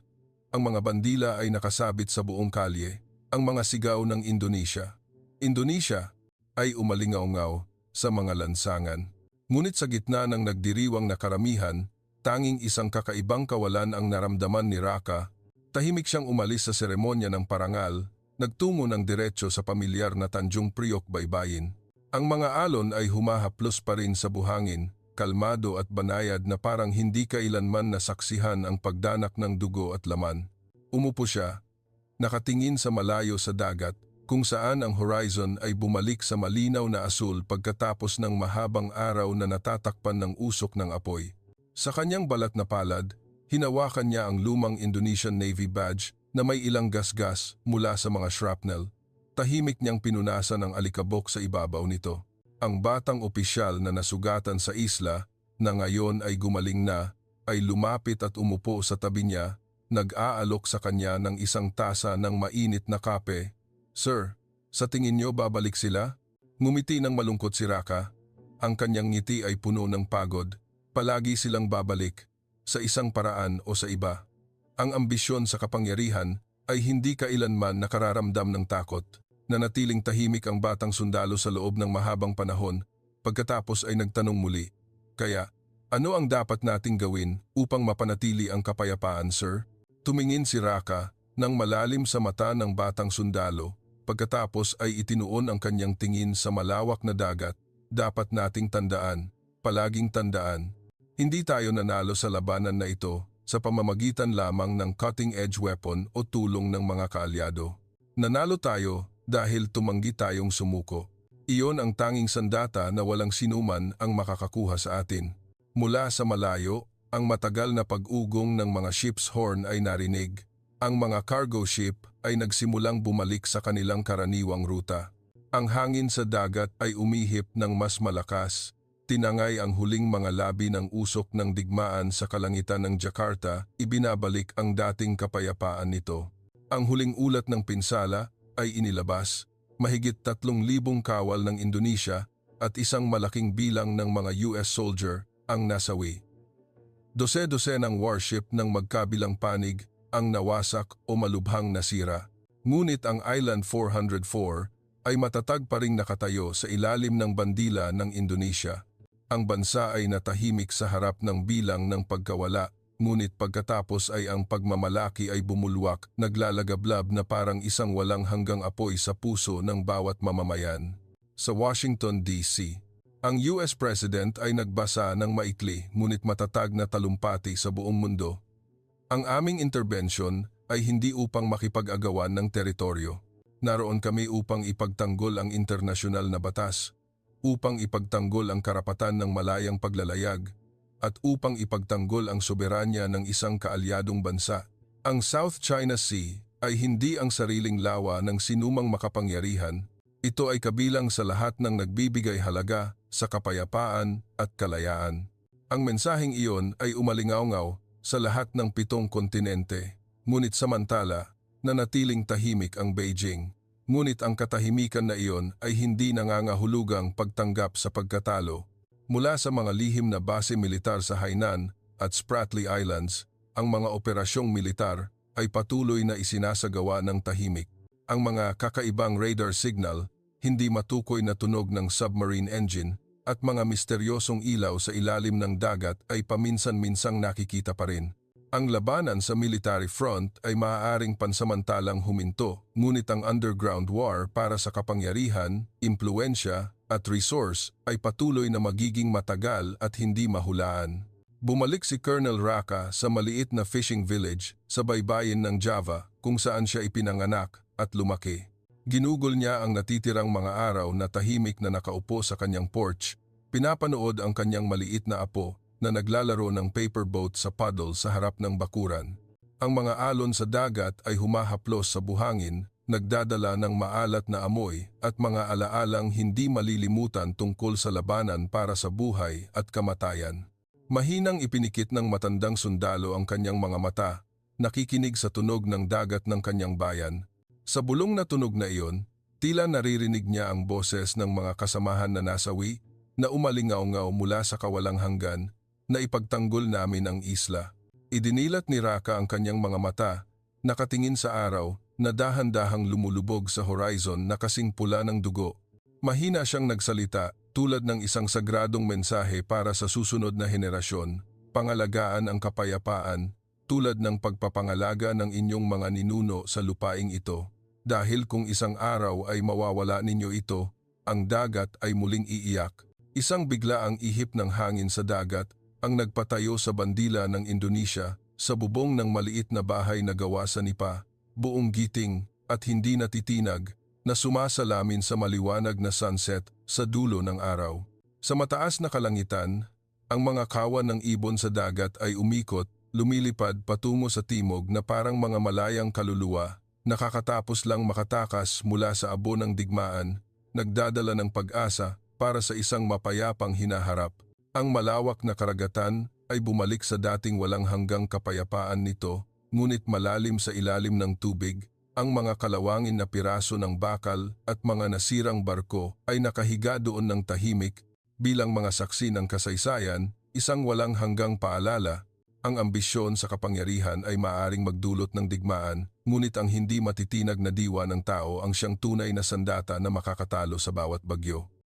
Ang mga bandila ay nakasabit sa buong kalye, ang mga sigaw ng Indonesia. Indonesia ay umalingaw-ngaw sa mga lansangan. Ngunit sa gitna ng nagdiriwang na karamihan, tanging isang kakaibang kawalan ang naramdaman ni Raka. Tahimik siyang umalis sa seremonya ng parangal, nagtungo ng diretso sa pamilyar na Tanjung Priok, Baybayin. Ang mga alon ay humahaplos pa rin sa buhangin, kalmado at banayad na parang hindi kailanman nasaksihan ang pagdanak ng dugo at laman. Umupo siya, nakatingin sa malayo sa dagat, kung saan ang horizon ay bumalik sa malinaw na asul pagkatapos ng mahabang araw na natatakpan ng usok ng apoy. Sa kanyang balat na palad, hinawakan niya ang lumang Indonesian Navy badge na may ilang gasgas mula sa mga shrapnel. Tahimik niyang pinunasan ang alikabok sa ibabaw nito. Ang batang opisyal na nasugatan sa isla, na ngayon ay gumaling na, ay lumapit at umupo sa tabi niya, nag-aalok sa kanya ng isang tasa ng mainit na kape. "Sir, sa tingin niyo babalik sila?" Ngumiti ng malungkot si Raka. Ang kanyang ngiti ay puno ng pagod. Palagi silang babalik, sa isang paraan o sa iba. Ang ambisyon sa kapangyarihan ay hindi kailanman nakararamdam ng takot. Nanatiling tahimik ang batang sundalo sa loob ng mahabang panahon, pagkatapos ay nagtanong muli, "Kaya, ano ang dapat nating gawin upang mapanatili ang kapayapaan, sir?" Tumingin si Raka ng malalim sa mata ng batang sundalo, pagkatapos ay itinuon ang kanyang tingin sa malawak na dagat. "Dapat nating tandaan, palaging tandaan, hindi tayo nanalo sa labanan na ito sa pamamagitan lamang ng cutting-edge weapon o tulong ng mga kaalyado. Nanalo tayo dahil tumanggi tayong sumuko. Iyon ang tanging sandata na walang sinuman ang makakakuha sa atin." Mula sa malayo, ang matagal na pag-ugong ng mga ship's horn ay narinig. Ang mga cargo ship ay nagsimulang bumalik sa kanilang karaniwang ruta. Ang hangin sa dagat ay umihip ng mas malakas. Tinangay ang huling mga labi ng usok ng digmaan sa kalangitan ng Jakarta, ibinabalik ang dating kapayapaan nito. Ang huling ulat ng pinsala ay inilabas, mahigit 3,000 kawal ng Indonesia at isang malaking bilang ng mga US soldier ang nasawi. Dose-dose ng warship ng magkabilang panig ang nawasak o malubhang nasira. Ngunit ang Island 404 ay matatag pa ring nakatayo sa ilalim ng bandila ng Indonesia. Ang bansa ay natahimik sa harap ng bilang ng pagkawala, ngunit pagkatapos ay ang pagmamalaki ay bumulwak, naglalagablab na parang isang walang hanggang apoy sa puso ng bawat mamamayan. Sa Washington, D.C., ang US President ay nagbasa ng maikli ngunit matatag na talumpati sa buong mundo. Ang aming intervention ay hindi upang makipag-agawan ng teritoryo. Naroon kami upang ipagtanggol ang internasyonal na batas, upang ipagtanggol ang karapatan ng malayang paglalayag, at upang ipagtanggol ang soberanya ng isang kaalyadong bansa. Ang South China Sea ay hindi ang sariling lawa ng sinumang makapangyarihan. Ito ay kabilang sa lahat ng nagbibigay halaga sa kapayapaan at kalayaan. Ang mensaheng iyon ay umalingaw-ngaw sa lahat ng 7 kontinente, ngunit samantala, nanatiling tahimik ang Beijing. Ngunit ang katahimikan na iyon ay hindi nangangahulugang pagtanggap sa pagkatalo. Mula sa mga lihim na base militar sa Hainan at Spratly Islands, ang mga operasyong militar ay patuloy na isinasagawa ng tahimik. Ang mga kakaibang radar signal, hindi matukoy na tunog ng submarine engine, at mga misteryosong ilaw sa ilalim ng dagat ay paminsan-minsang nakikita pa rin. Ang labanan sa military front ay maaaring pansamantalang huminto, ngunit ang underground war para sa kapangyarihan, impluensya at resource ay patuloy na magiging matagal at hindi mahulaan. Bumalik si Colonel Raka sa maliit na fishing village sa baybayin ng Java kung saan siya ipinanganak at lumaki. Ginugol niya ang natitirang mga araw na tahimik na nakaupo sa kanyang porch, pinapanood ang kanyang maliit na apo na naglalaro ng paper boat sa paddle sa harap ng bakuran. Ang mga alon sa dagat ay humahaplos sa buhangin, nagdadala ng maalat na amoy at mga alaalang hindi malilimutan tungkol sa labanan para sa buhay at kamatayan. Mahinang ipinikit ng matandang sundalo ang kanyang mga mata, nakikinig sa tunog ng dagat ng kanyang bayan. Sa bulong na tunog na iyon, tila naririnig niya ang boses ng mga kasamahan na nasawi na umalingaw-ngaw mula sa kawalang hanggan na ipagtanggol namin ang isla. Idinilat ni Raka ang kanyang mga mata, nakatingin sa araw na dahan-dahang lumulubog sa horizon na kasing pula ng dugo. Mahina siyang nagsalita tulad ng isang sagradong mensahe para sa susunod na henerasyon. Pangalagaan ang kapayapaan tulad ng pagpapangalaga ng inyong mga ninuno sa lupaing ito. Dahil kung isang araw ay mawawala ninyo ito, ang dagat ay muling iiyak. Isang biglaang ihip ng hangin sa dagat ang nagpatayo sa bandila ng Indonesia sa bubong ng maliit na bahay na gawa sa nipa, buong giting at hindi natitinag na sumasalamin sa maliwanag na sunset sa dulo ng araw. Sa mataas na kalangitan, ang mga kawan ng ibon sa dagat ay umikot, lumilipad patungo sa timog na parang mga malayang kaluluwa, nakakatapos lang makatakas mula sa abo ng digmaan, nagdadala ng pag-asa para sa isang mapayapang hinaharap. Ang malawak na karagatan ay bumalik sa dating walang hanggang kapayapaan nito, ngunit malalim sa ilalim ng tubig, ang mga kalawangin na piraso ng bakal at mga nasirang barko ay nakahiga doon ng tahimik bilang mga saksi ng kasaysayan, isang walang hanggang paalala. Ang ambisyon sa kapangyarihan ay maaaring magdulot ng digmaan, ngunit ang hindi matitinag na diwa ng tao ang siyang tunay na sandata na makakatalo sa bawat bagyo.